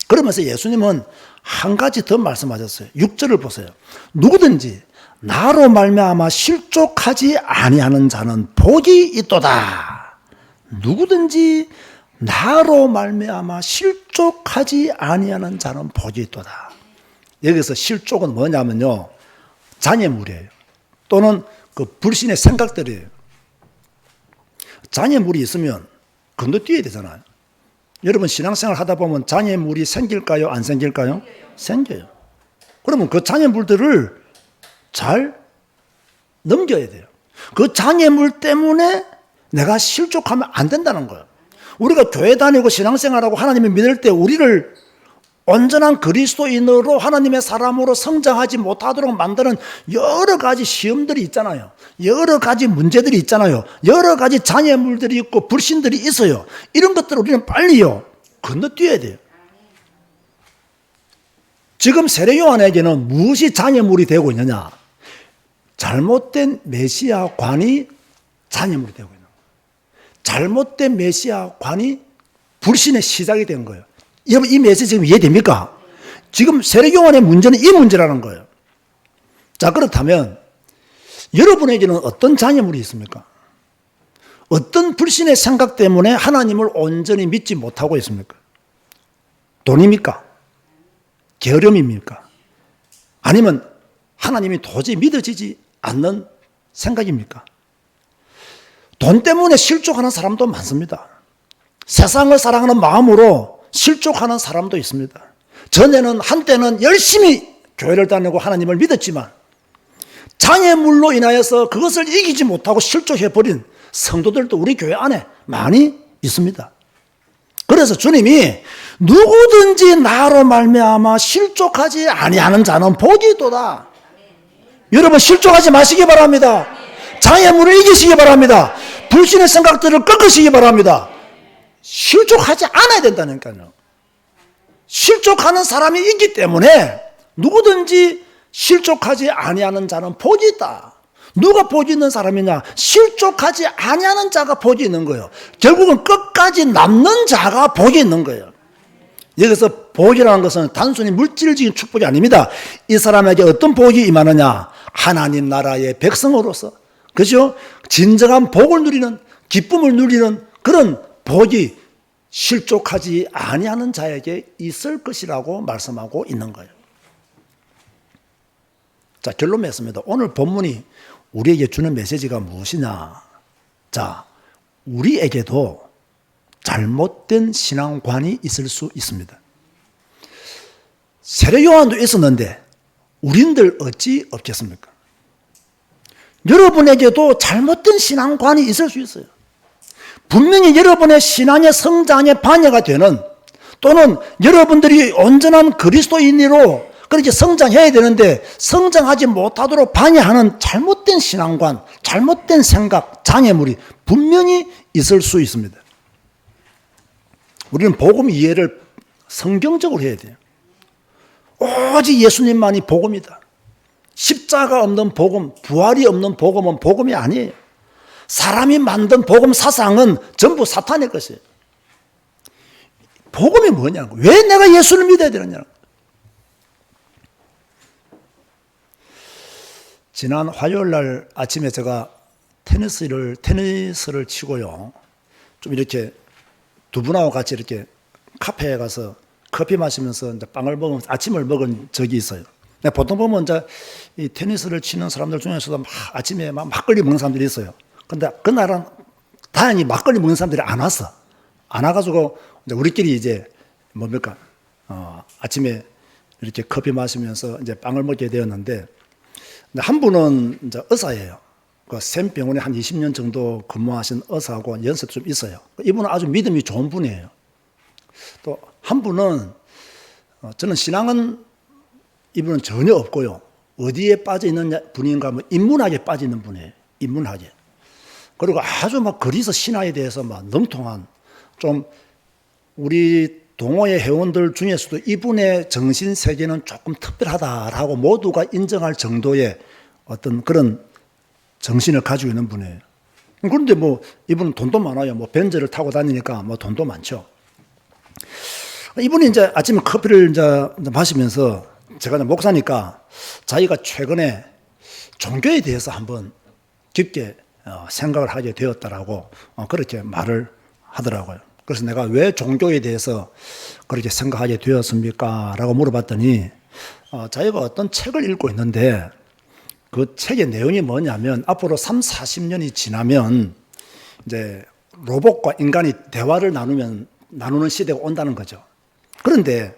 그러면서 예수님은 한 가지 더 말씀하셨어요. 6절을 보세요. 누구든지 나로 말미암아 실족하지 아니하는 자는 복이 있도다. 누구든지 나로 말미암아 실족하지 아니하는 자는 복이 있도다. 여기서 실족은 뭐냐면요, 장애물이에요. 또는 그 불신의 생각들이에요. 장애물이 있으면 건너뛰어야 되잖아요. 여러분 신앙생활 하다 보면 장애물이 생길까요? 안 생길까요? 생겨요. 그러면 그 장애물들을 잘 넘겨야 돼요. 그 장애물 때문에 내가 실족하면 안 된다는 거예요. 우리가 교회 다니고 신앙생활하고 하나님을 믿을 때 우리를 온전한 그리스도인으로 하나님의 사람으로 성장하지 못하도록 만드는 여러 가지 시험들이 있잖아요. 여러 가지 문제들이 있잖아요. 여러 가지 장애물들이 있고 불신들이 있어요. 이런 것들을 우리는 빨리요 건너뛰어야 돼요. 지금 세례요한에게는 무엇이 장애물이 되고 있느냐? 잘못된 메시아관이 장애물이 되고 있는 거예요. 잘못된 메시아관이 불신의 시작이 된 거예요. 여러분 이 메시지 지금 이해됩니까? 지금 세례요한의 문제는 이 문제라는 거예요. 자, 그렇다면 여러분에게는 어떤 장애물이 있습니까? 어떤 불신의 생각 때문에 하나님을 온전히 믿지 못하고 있습니까? 돈입니까? 게으름입니까? 아니면 하나님이 도저히 믿어지지 않는 생각입니까? 돈 때문에 실족하는 사람도 많습니다. 세상을 사랑하는 마음으로 실족하는 사람도 있습니다. 전에는 한때는 열심히 교회를 다니고 하나님을 믿었지만 장애물로 인하여서 그것을 이기지 못하고 실족해버린 성도들도 우리 교회 안에 많이 있습니다. 그래서 주님이 누구든지 나로 말미암아 실족하지 아니하는 자는 복이 있도다. 여러분 실족하지 마시기 바랍니다. 장애물을 이기시기 바랍니다. 불신의 생각들을 꺾으시기 바랍니다. 실족하지 않아야 된다니까요. 실족하는 사람이 있기 때문에 누구든지 실족하지 아니하는 자는 복이 있다. 누가 복이 있는 사람이냐? 실족하지 아니하는 자가 복이 있는 거예요. 결국은 끝까지 남는 자가 복이 있는 거예요. 여기서 복이라는 것은 단순히 물질적인 축복이 아닙니다. 이 사람에게 어떤 복이 임하느냐? 하나님 나라의 백성으로서, 그죠? 진정한 복을 누리는, 기쁨을 누리는 그런 복이 실족하지 아니하는 자에게 있을 것이라고 말씀하고 있는 거예요. 자, 결론 맺습니다. 오늘 본문이 우리에게 주는 메시지가 무엇이냐? 자, 우리에게도 잘못된 신앙관이 있을 수 있습니다. 세례요한도 있었는데 우린들 어찌 없겠습니까? 여러분에게도 잘못된 신앙관이 있을 수 있어요. 분명히 여러분의 신앙의 성장에 방해가 되는, 또는 여러분들이 온전한 그리스도인으로 그렇게 성장해야 되는데 성장하지 못하도록 방해하는 잘못된 신앙관, 잘못된 생각, 장애물이 분명히 있을 수 있습니다. 우리는 복음 이해를 성경적으로 해야 돼요. 오직 예수님만이 복음이다. 십자가 없는 복음, 부활이 없는 복음은 복음이 아니에요. 사람이 만든 복음 사상은 전부 사탄의 것이에요. 복음이 뭐냐고. 왜 내가 예수를 믿어야 되느냐고. 지난 화요일 날 아침에 제가 테니스를 치고요. 좀 이렇게 두 분하고 같이 이렇게 카페에 가서 커피 마시면서 이제 빵을 먹으면서 아침을 먹은 적이 있어요. 보통 보면 이제 이 테니스를 치는 사람들 중에서도 아침에 막걸리 먹는 사람들이 있어요. 근데 그날은 다행히 막걸리 먹는 사람들이 안 왔어. 안 와가지고 이제 우리끼리 이제 뭡니까? 아침에 이렇게 커피 마시면서 이제 빵을 먹게 되었는데, 한 분은 이제 의사예요. 그 샘병원에 한 20년 정도 근무하신 의사하고 연세도 좀 있어요. 이분은 아주 믿음이 좋은 분이에요. 또 한 분은 저는 신앙은 이분은 전혀 없고요. 어디에 빠져 있는 분인가 하면 인문학에 빠져 있는 분이에요. 인문학에. 그리고 아주 막 그리스 신화에 대해서 막 넘통한 좀 우리 동호회 회원들 중에서도 이분의 정신 세계는 조금 특별하다라고 모두가 인정할 정도의 어떤 그런 정신을 가지고 있는 분이에요. 그런데 뭐 이분은 돈도 많아요. 뭐 벤츠를 타고 다니니까 뭐 돈도 많죠. 이분이 이제 아침에 커피를 이제 마시면서 제가 이제 목사니까 자기가 최근에 종교에 대해서 한번 깊게 생각을 하게 되었다라고 그렇게 말을 하더라고요. 그래서 내가 왜 종교에 대해서 그렇게 생각하게 되었습니까? 라고 물어봤더니 자기가 어떤 책을 읽고 있는데 그 책의 내용이 뭐냐면 앞으로 3, 40년이 지나면 이제 로봇과 인간이 대화를 나누는 시대가 온다는 거죠. 그런데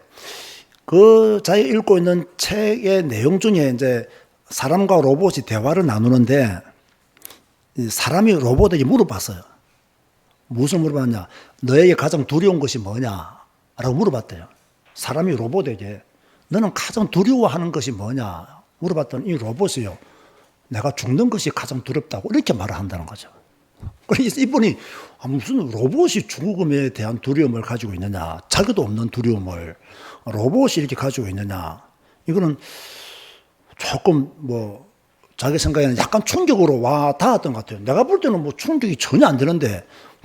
그 자기가 읽고 있는 책의 내용 중에 이제 사람과 로봇이 대화를 나누는데 사람이 로봇에게 물어봤어요. 무슨 물어봤냐? 너에게 가장 두려운 것이 뭐냐? 라고 물어봤대요. 사람이 로봇에게 너는 가장 두려워하는 것이 뭐냐? 물어봤더니 이 로봇이요. 내가 죽는 것이 가장 두렵다고 이렇게 말을 한다는 거죠. 그래서 이분이 무슨 로봇이 죽음에 대한 두려움을 가지고 있느냐? 자기도 없는 두려움을 로봇이 이렇게 가지고 있느냐? 이거는 조금 뭐 자기 생각에는 약간 충격으로 와 닿았던 것 같아요. 내가 볼 때는 뭐 충격이 전혀 안 되는데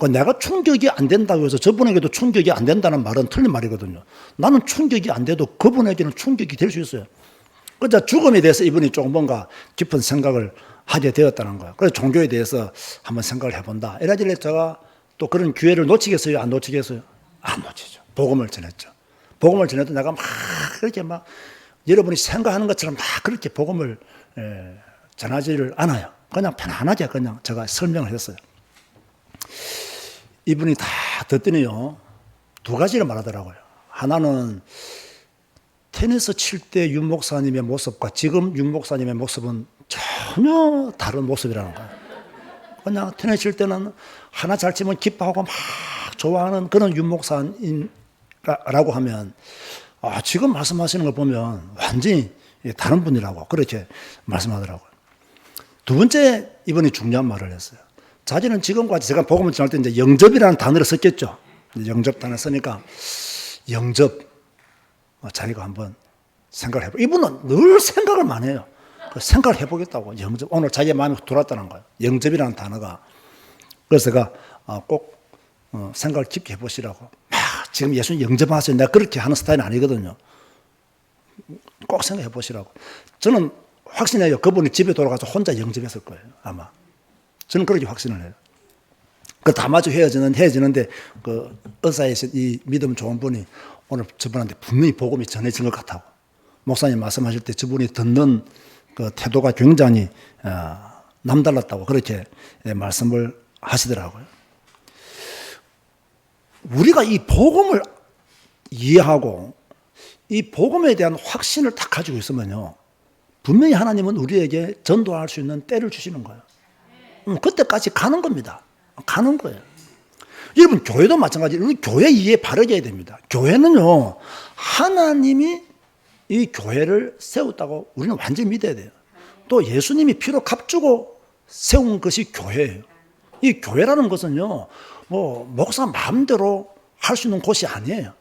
내가 충격이 안 된다고 해서 저분에게도 충격이 안 된다는 말은 틀린 말이거든요. 나는 충격이 안 돼도 그분에게는 충격이 될 수 있어요. 그러니까 죽음에 대해서 이분이 조금 뭔가 깊은 생각을 하게 되었다는 거예요. 그래서 종교에 대해서 한번 생각을 해본다. 이래저래 제가 또 그런 기회를 놓치겠어요? 안 놓치겠어요? 안 놓치죠. 복음을 전했죠. 복음을 전해도 내가 막 그렇게 막 여러분이 생각하는 것처럼 막 그렇게 복음을 전하지를 않아요. 그냥 편안하게 그냥 제가 설명을 했어요. 이분이 다 듣더니요, 두 가지를 말하더라고요. 하나는 테니스 칠 때 윤 목사님의 모습과 지금 윤 목사님의 모습은 전혀 다른 모습이라는 거예요. 그냥 테니스 칠 때는 하나 잘 치면 기뻐하고 막 좋아하는 그런 윤 목사님라고 하면 지금 말씀하시는 걸 보면 완전히 다른 분이라고 그렇게 말씀하더라고요. 두 번째, 이분이 중요한 말을 했어요. 자기는 지금까지 제가 복음을 전할 때 이제 영접이라는 단어를 썼겠죠. 영접 단어 쓰니까 영접 자기가 한번 생각을 해보. 이분은 늘 생각을 많이 해요. 생각을 해보겠다고 영접. 오늘 자기 마음에 들어왔다는 거예요. 영접이라는 단어가. 그래서 제가 꼭 생각을 깊게 해보시라고. 지금 예수님 영접하세요. 내가 그렇게 하는 스타일은 아니거든요. 꼭 생각해 보시라고. 저는 확신해요. 그분이 집에 돌아가서 혼자 영접했을 거예요. 아마. 저는 그렇게 확신을 해요. 그 다 마주 헤어지는데 그 의사에서 이 믿음 좋은 분이 오늘 저분한테 분명히 복음이 전해진 것 같다고. 목사님 말씀하실 때 저분이 듣는 그 태도가 굉장히 남달랐다고 그렇게 말씀을 하시더라고요. 우리가 이 복음을 이해하고 이 복음에 대한 확신을 딱 가지고 있으면요, 분명히 하나님은 우리에게 전도할 수 있는 때를 주시는 거예요. 그때까지 가는 겁니다. 가는 거예요. 여러분, 교회도 마찬가지로 우리 교회 이해 바르게 해야 됩니다. 교회는요, 하나님이 이 교회를 세웠다고 우리는 완전히 믿어야 돼요. 또 예수님이 피로 값주고 세운 것이 교회예요. 이 교회라는 것은요, 뭐 목사 마음대로 할 수 있는 곳이 아니에요.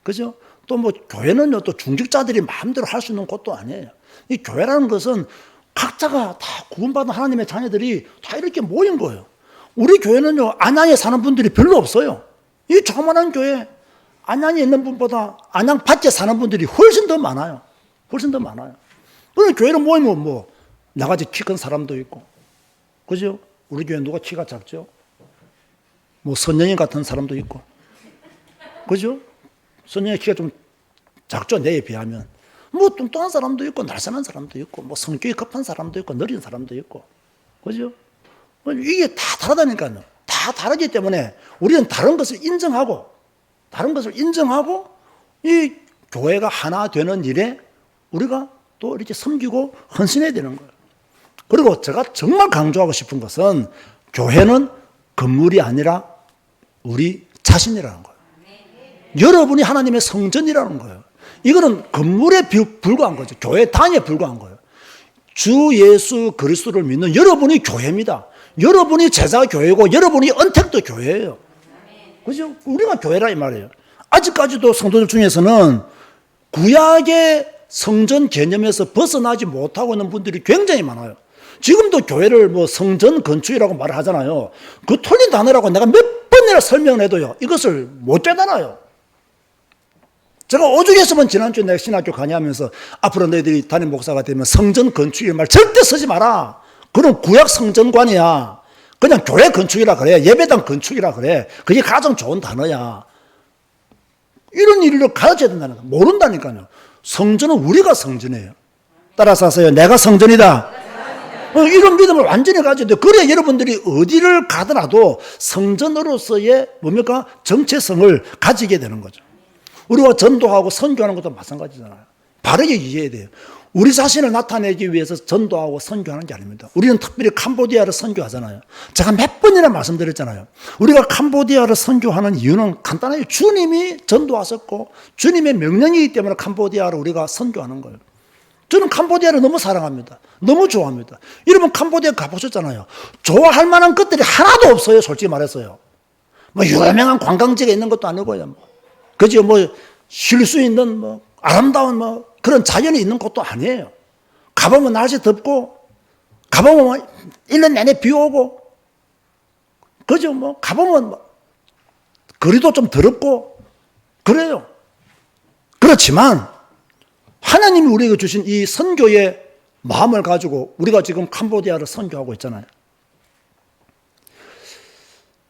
그죠? 또 뭐 교회는요, 또 중직자들이 마음대로 할 수 있는 곳도 아니에요. 이 교회라는 것은 각자가 다 구원받은 하나님의 자녀들이 다 이렇게 모인 거예요. 우리 교회는요, 안양에 사는 분들이 별로 없어요. 이 조그만한 교회, 안양에 있는 분보다 안양 밖에 사는 분들이 훨씬 더 많아요. 훨씬 더 많아요. 그래서 교회를 모이면 뭐 나같이 키 큰 사람도 있고, 그죠? 우리 교회 누가 키가 작죠? 뭐 선영이 같은 사람도 있고, 그죠? 선영이 키가 좀 작죠, 내에 비하면. 뭐 뚱뚱한 사람도 있고, 날씬한 사람도 있고, 뭐 성격이 급한 사람도 있고, 느린 사람도 있고, 그죠? 이게 다 다르다니까요. 다 다르기 때문에 우리는 다른 것을 인정하고 이 교회가 하나 되는 일에 우리가 또 이렇게 섬기고 헌신해야 되는 거예요. 그리고 제가 정말 강조하고 싶은 것은 교회는 건물이 아니라 우리 자신이라는 거예요. 여러분이 하나님의 성전이라는 거예요. 이거는 건물에 불과한 거죠. 교회 단위에 불과한 거예요. 주 예수 그리스도를 믿는 여러분이 교회입니다. 여러분이 제자 교회고 여러분이 언택도 교회예요. 그죠? 우리가 교회라 이 말이에요. 아직까지도 성도들 중에서는 구약의 성전 개념에서 벗어나지 못하고 있는 분들이 굉장히 많아요. 지금도 교회를 뭐 성전 건축이라고 말을 하잖아요. 그 틀린 단어라고 내가 몇 번이나 설명을 해도요, 이것을 못 깨달아요. 제가 오죽했으면 지난주에 내가 신학교 강의하면서 앞으로 너희들이 담임 목사가 되면 성전 건축이라는 말 절대 쓰지 마라. 그건 구약 성전관이야. 그냥 교회 건축이라 그래. 예배당 건축이라 그래. 그게 가장 좋은 단어야. 이런 일을 가르쳐야 된다는 거예요. 모른다니까요. 성전은 우리가 성전이에요. 따라서 하세요. 내가 성전이다. 이런 믿음을 완전히 가져야 돼요. 그래야 여러분들이 어디를 가더라도 성전으로서의 뭡니까? 정체성을 가지게 되는 거죠. 우리가 전도하고 선교하는 것도 마찬가지잖아요. 바르게 이해해야 돼요. 우리 자신을 나타내기 위해서 전도하고 선교하는 게 아닙니다. 우리는 특별히 캄보디아를 선교하잖아요. 제가 몇 번이나 말씀드렸잖아요. 우리가 캄보디아를 선교하는 이유는 간단해요. 주님이 전도하셨고 주님의 명령이기 때문에 캄보디아를 우리가 선교하는 거예요. 저는 캄보디아를 너무 사랑합니다. 너무 좋아합니다. 여러분 캄보디아 가보셨잖아요. 좋아할 만한 것들이 하나도 없어요. 솔직히 말했어요. 뭐 유명한 관광지가 있는 것도 아니고요. 그죠? 뭐 쉴 수 있는 뭐 아름다운 뭐 그런 자연이 있는 곳도 아니에요. 가보면 날씨 덥고, 가보면 1년 내내 비 오고, 그죠? 뭐, 가보면 뭐, 거리도 좀 더럽고, 그래요. 그렇지만, 하나님이 우리에게 주신 이 선교의 마음을 가지고 우리가 지금 캄보디아를 선교하고 있잖아요.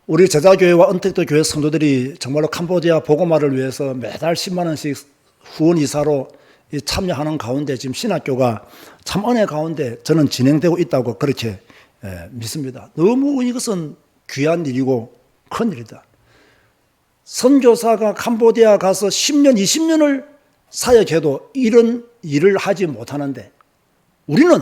우리 제자교회와 언택트 교회 성도들이 정말로 캄보디아 복음화를 위해서 매달 10만 원씩 후원 이사로 참여하는 가운데 지금 신학교가 참 은혜 가운데 저는 진행되고 있다고 그렇게 믿습니다. 너무 이것은 귀한 일이고 큰 일이다. 선교사가 캄보디아 가서 10년, 20년을 사역해도 이런 일을 하지 못하는데 우리는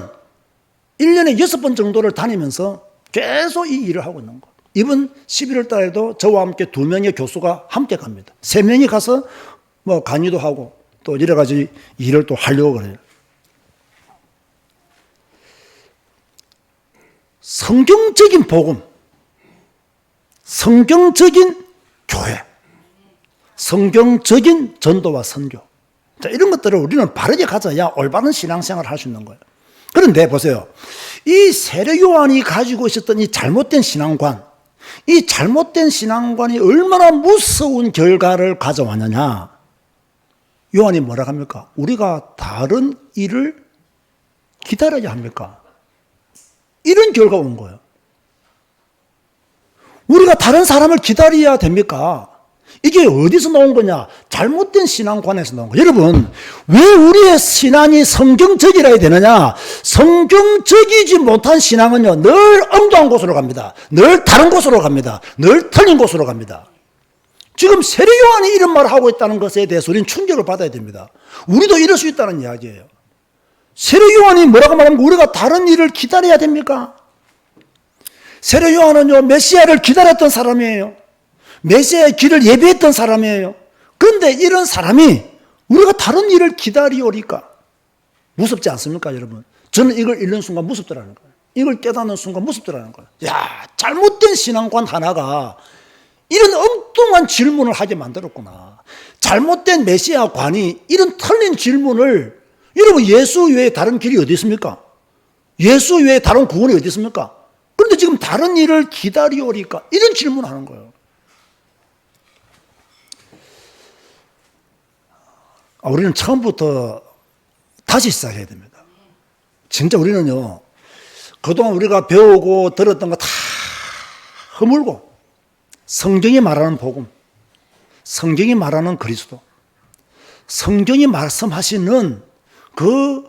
1년에 6번 정도를 다니면서 계속 이 일을 하고 있는 거예요. 이번 11월 달에도 저와 함께 2명의 교수가 함께 갑니다. 3명이 가서 뭐 강의도 하고 또 여러 가지 일을 또 하려고 그래요. 성경적인 복음, 성경적인 교회, 성경적인 전도와 선교. 자, 이런 것들을 우리는 바르게 가져야 올바른 신앙생활을 할 수 있는 거예요. 그런데 보세요. 이 세례 요한이 가지고 있었던 이 잘못된 신앙관, 이 잘못된 신앙관이 얼마나 무서운 결과를 가져왔느냐. 요한이 뭐라 합니까? 우리가 다른 일을 기다려야 합니까? 이런 결과가 온 거예요. 우리가 다른 사람을 기다려야 됩니까? 이게 어디서 나온 거냐? 잘못된 신앙관에서 나온 거예요. 여러분, 왜 우리의 신앙이 성경적이라 해야 되느냐? 성경적이지 못한 신앙은요, 늘 엉뚱한 곳으로 갑니다. 늘 다른 곳으로 갑니다. 늘 틀린 곳으로 갑니다. 지금 세례 요한이 이런 말을 하고 있다는 것에 대해서 우리는 충격을 받아야 됩니다. 우리도 이럴 수 있다는 이야기예요. 세례 요한이 뭐라고 말하면 우리가 다른 일을 기다려야 됩니까? 세례 요한은요, 메시아를 기다렸던 사람이에요. 메시아의 길을 예비했던 사람이에요. 그런데 이런 사람이 우리가 다른 일을 기다리오리까? 무섭지 않습니까, 여러분? 저는 이걸 읽는 순간 무섭더라는 거예요. 이걸 깨닫는 순간 무섭더라는 거예요. 야, 잘못된 신앙관 하나가 이런 엉뚱한 질문을 하게 만들었구나. 잘못된 메시아관이 이런 틀린 질문을, 여러분 예수 외에 다른 길이 어디 있습니까? 예수 외에 다른 구원이 어디 있습니까? 그런데 지금 다른 일을 기다리오리까? 이런 질문을 하는 거예요. 우리는 처음부터 다시 시작해야 됩니다. 진짜 우리는요, 그동안 우리가 배우고 들었던 거 다 허물고, 성경이 말하는 복음, 성경이 말하는 그리스도, 성경이 말씀하시는 그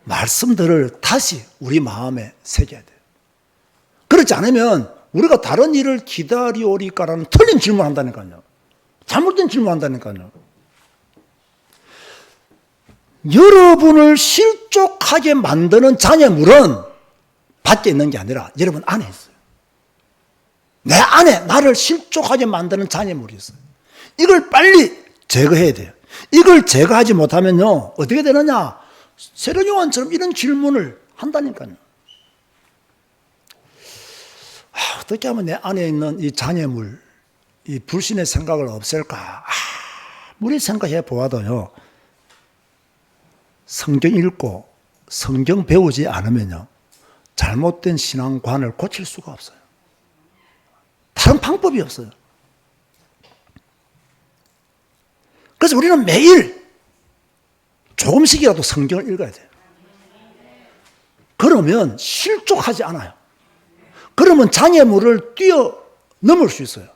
말씀들을 다시 우리 마음에 새겨야 돼요. 그렇지 않으면 우리가 다른 일을 기다리오리까라는 틀린 질문을 한다니까요. 잘못된 질문을 한다니까요. 여러분을 실족하게 만드는 장애물은 밖에 있는 게 아니라 여러분 안에 있어요. 내 안에 나를 실족하게 만드는 장애물이 있어요. 이걸 빨리 제거해야 돼요. 이걸 제거하지 못하면요, 어떻게 되느냐? 세례 요한처럼 이런 질문을 한다니까요. 어떻게 하면 내 안에 있는 이 장애물, 이 불신의 생각을 없앨까? 아무리 생각해 보아도요, 성경 읽고 성경 배우지 않으면요, 잘못된 신앙관을 고칠 수가 없어요. 다른 방법이 없어요. 그래서 우리는 매일 조금씩이라도 성경을 읽어야 돼요. 그러면 실족하지 않아요. 그러면 장애물을 뛰어넘을 수 있어요.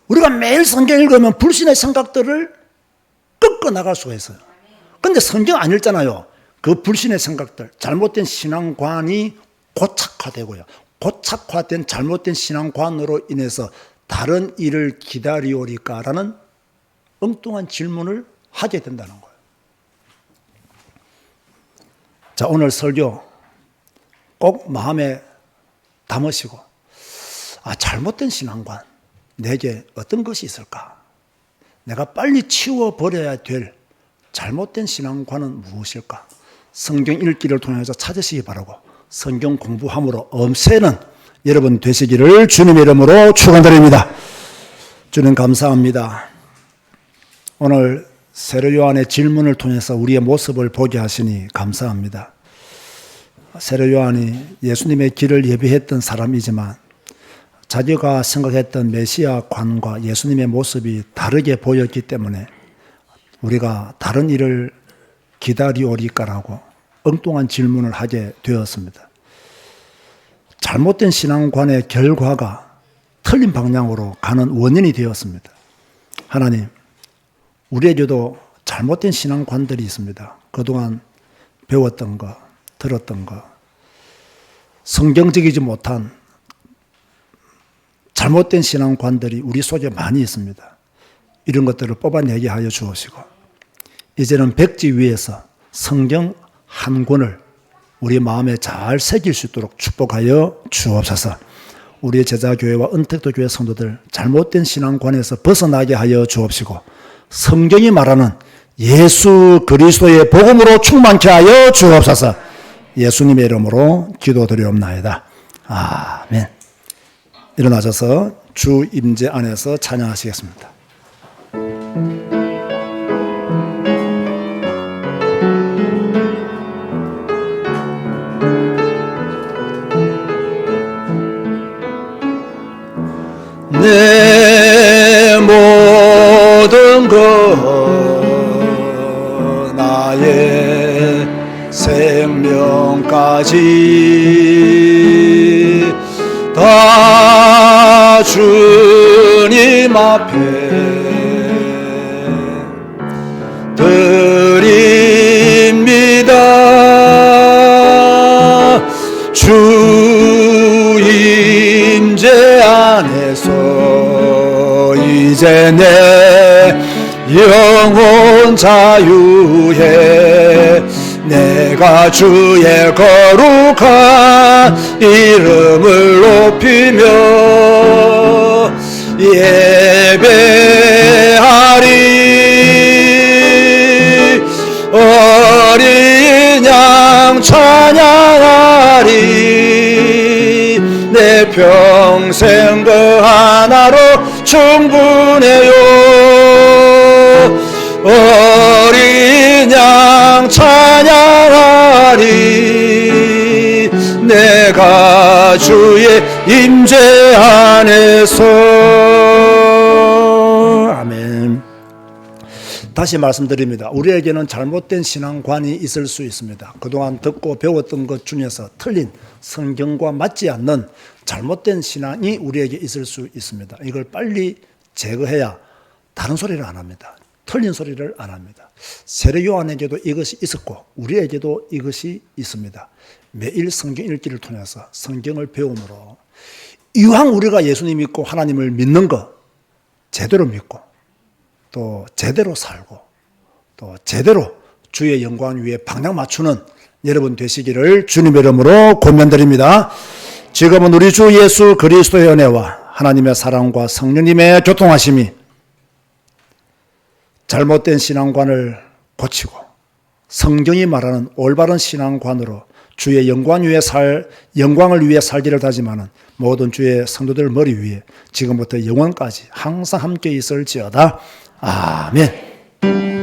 우리가 매일 성경 읽으면 불신의 생각들을 꺾어 나갈 수가 있어요. 그런데 성경 안 읽잖아요. 그 불신의 생각들, 잘못된 신앙관이 고착화되고요. 고착화된 잘못된 신앙관으로 인해서 다른 일을 기다리오리까라는 엉뚱한 질문을 하게 된다는 거예요. 자, 오늘 설교 꼭 마음에 담으시고, 잘못된 신앙관, 내게 어떤 것이 있을까? 내가 빨리 치워버려야 될 잘못된 신앙관은 무엇일까? 성경 읽기를 통해서 찾으시기 바라고, 성경 공부함으로 엄새는 여러분 되시기를 주님의 이름으로 축원드립니다. 주님 감사합니다. 오늘 세례 요한의 질문을 통해서 우리의 모습을 보게 하시니 감사합니다. 세례 요한이 예수님의 길을 예비했던 사람이지만 자기가 생각했던 메시아관과 예수님의 모습이 다르게 보였기 때문에 우리가 다른 일을 기다리오리까라고 엉뚱한 질문을 하게 되었습니다. 잘못된 신앙관의 결과가 틀린 방향으로 가는 원인이 되었습니다. 하나님, 우리에게도 잘못된 신앙관들이 있습니다. 그동안 배웠던 것, 들었던 것, 성경적이지 못한 잘못된 신앙관들이 우리 속에 많이 있습니다. 이런 것들을 뽑아내게 하여 주옵시고, 이제는 백지 위에서 성경 한 권을 우리 마음에 잘 새길 수 있도록 축복하여 주옵소서. 우리의 제자교회와 은택도 교회 성도들 잘못된 신앙관에서 벗어나게 하여 주옵시고, 성경이 말하는 예수 그리스도의 복음으로 충만케 하여 주옵소서. 예수님의 이름으로 기도드리옵나이다. 아멘. 일어나셔서 주 임재 안에서 찬양하시겠습니다. 내 모든 것 나의 생명까지 다 주님 앞에 드립니다. 주 임재 안에서 이제 내 영혼 자유해 내가 주의 거룩한 이름을 높이며 예배하리. 어린 양 찬양하리. 내 평생 그 하나로 충분해요. 어린 양 찬양하리. 내가 주의 임재 안에서. 아멘. 다시 말씀드립니다. 우리에게는 잘못된 신앙관이 있을 수 있습니다. 그동안 듣고 배웠던 것 중에서 틀린, 성경과 맞지 않는 잘못된 신앙이 우리에게 있을 수 있습니다. 이걸 빨리 제거해야 다른 소리를 안 합니다. 틀린 소리를 안 합니다. 세례 요한에게도 이것이 있었고 우리에게도 이것이 있습니다. 매일 성경 읽기를 통해서 성경을 배움으로 이왕 우리가 예수님 믿고 하나님을 믿는 것 제대로 믿고 또 제대로 살고 또 제대로 주의 영광 위에 방향 맞추는 여러분 되시기를 주님의 이름으로 권면드립니다. 지금은 우리 주 예수 그리스도의 은혜와 하나님의 사랑과 성령님의 교통하심이 잘못된 신앙관을 고치고 성경이 말하는 올바른 신앙관으로 주의 영광을 위해 살기를 다짐하는 모든 주의 성도들 머리 위에 지금부터 영원까지 항상 함께 있을지어다. 아멘. 주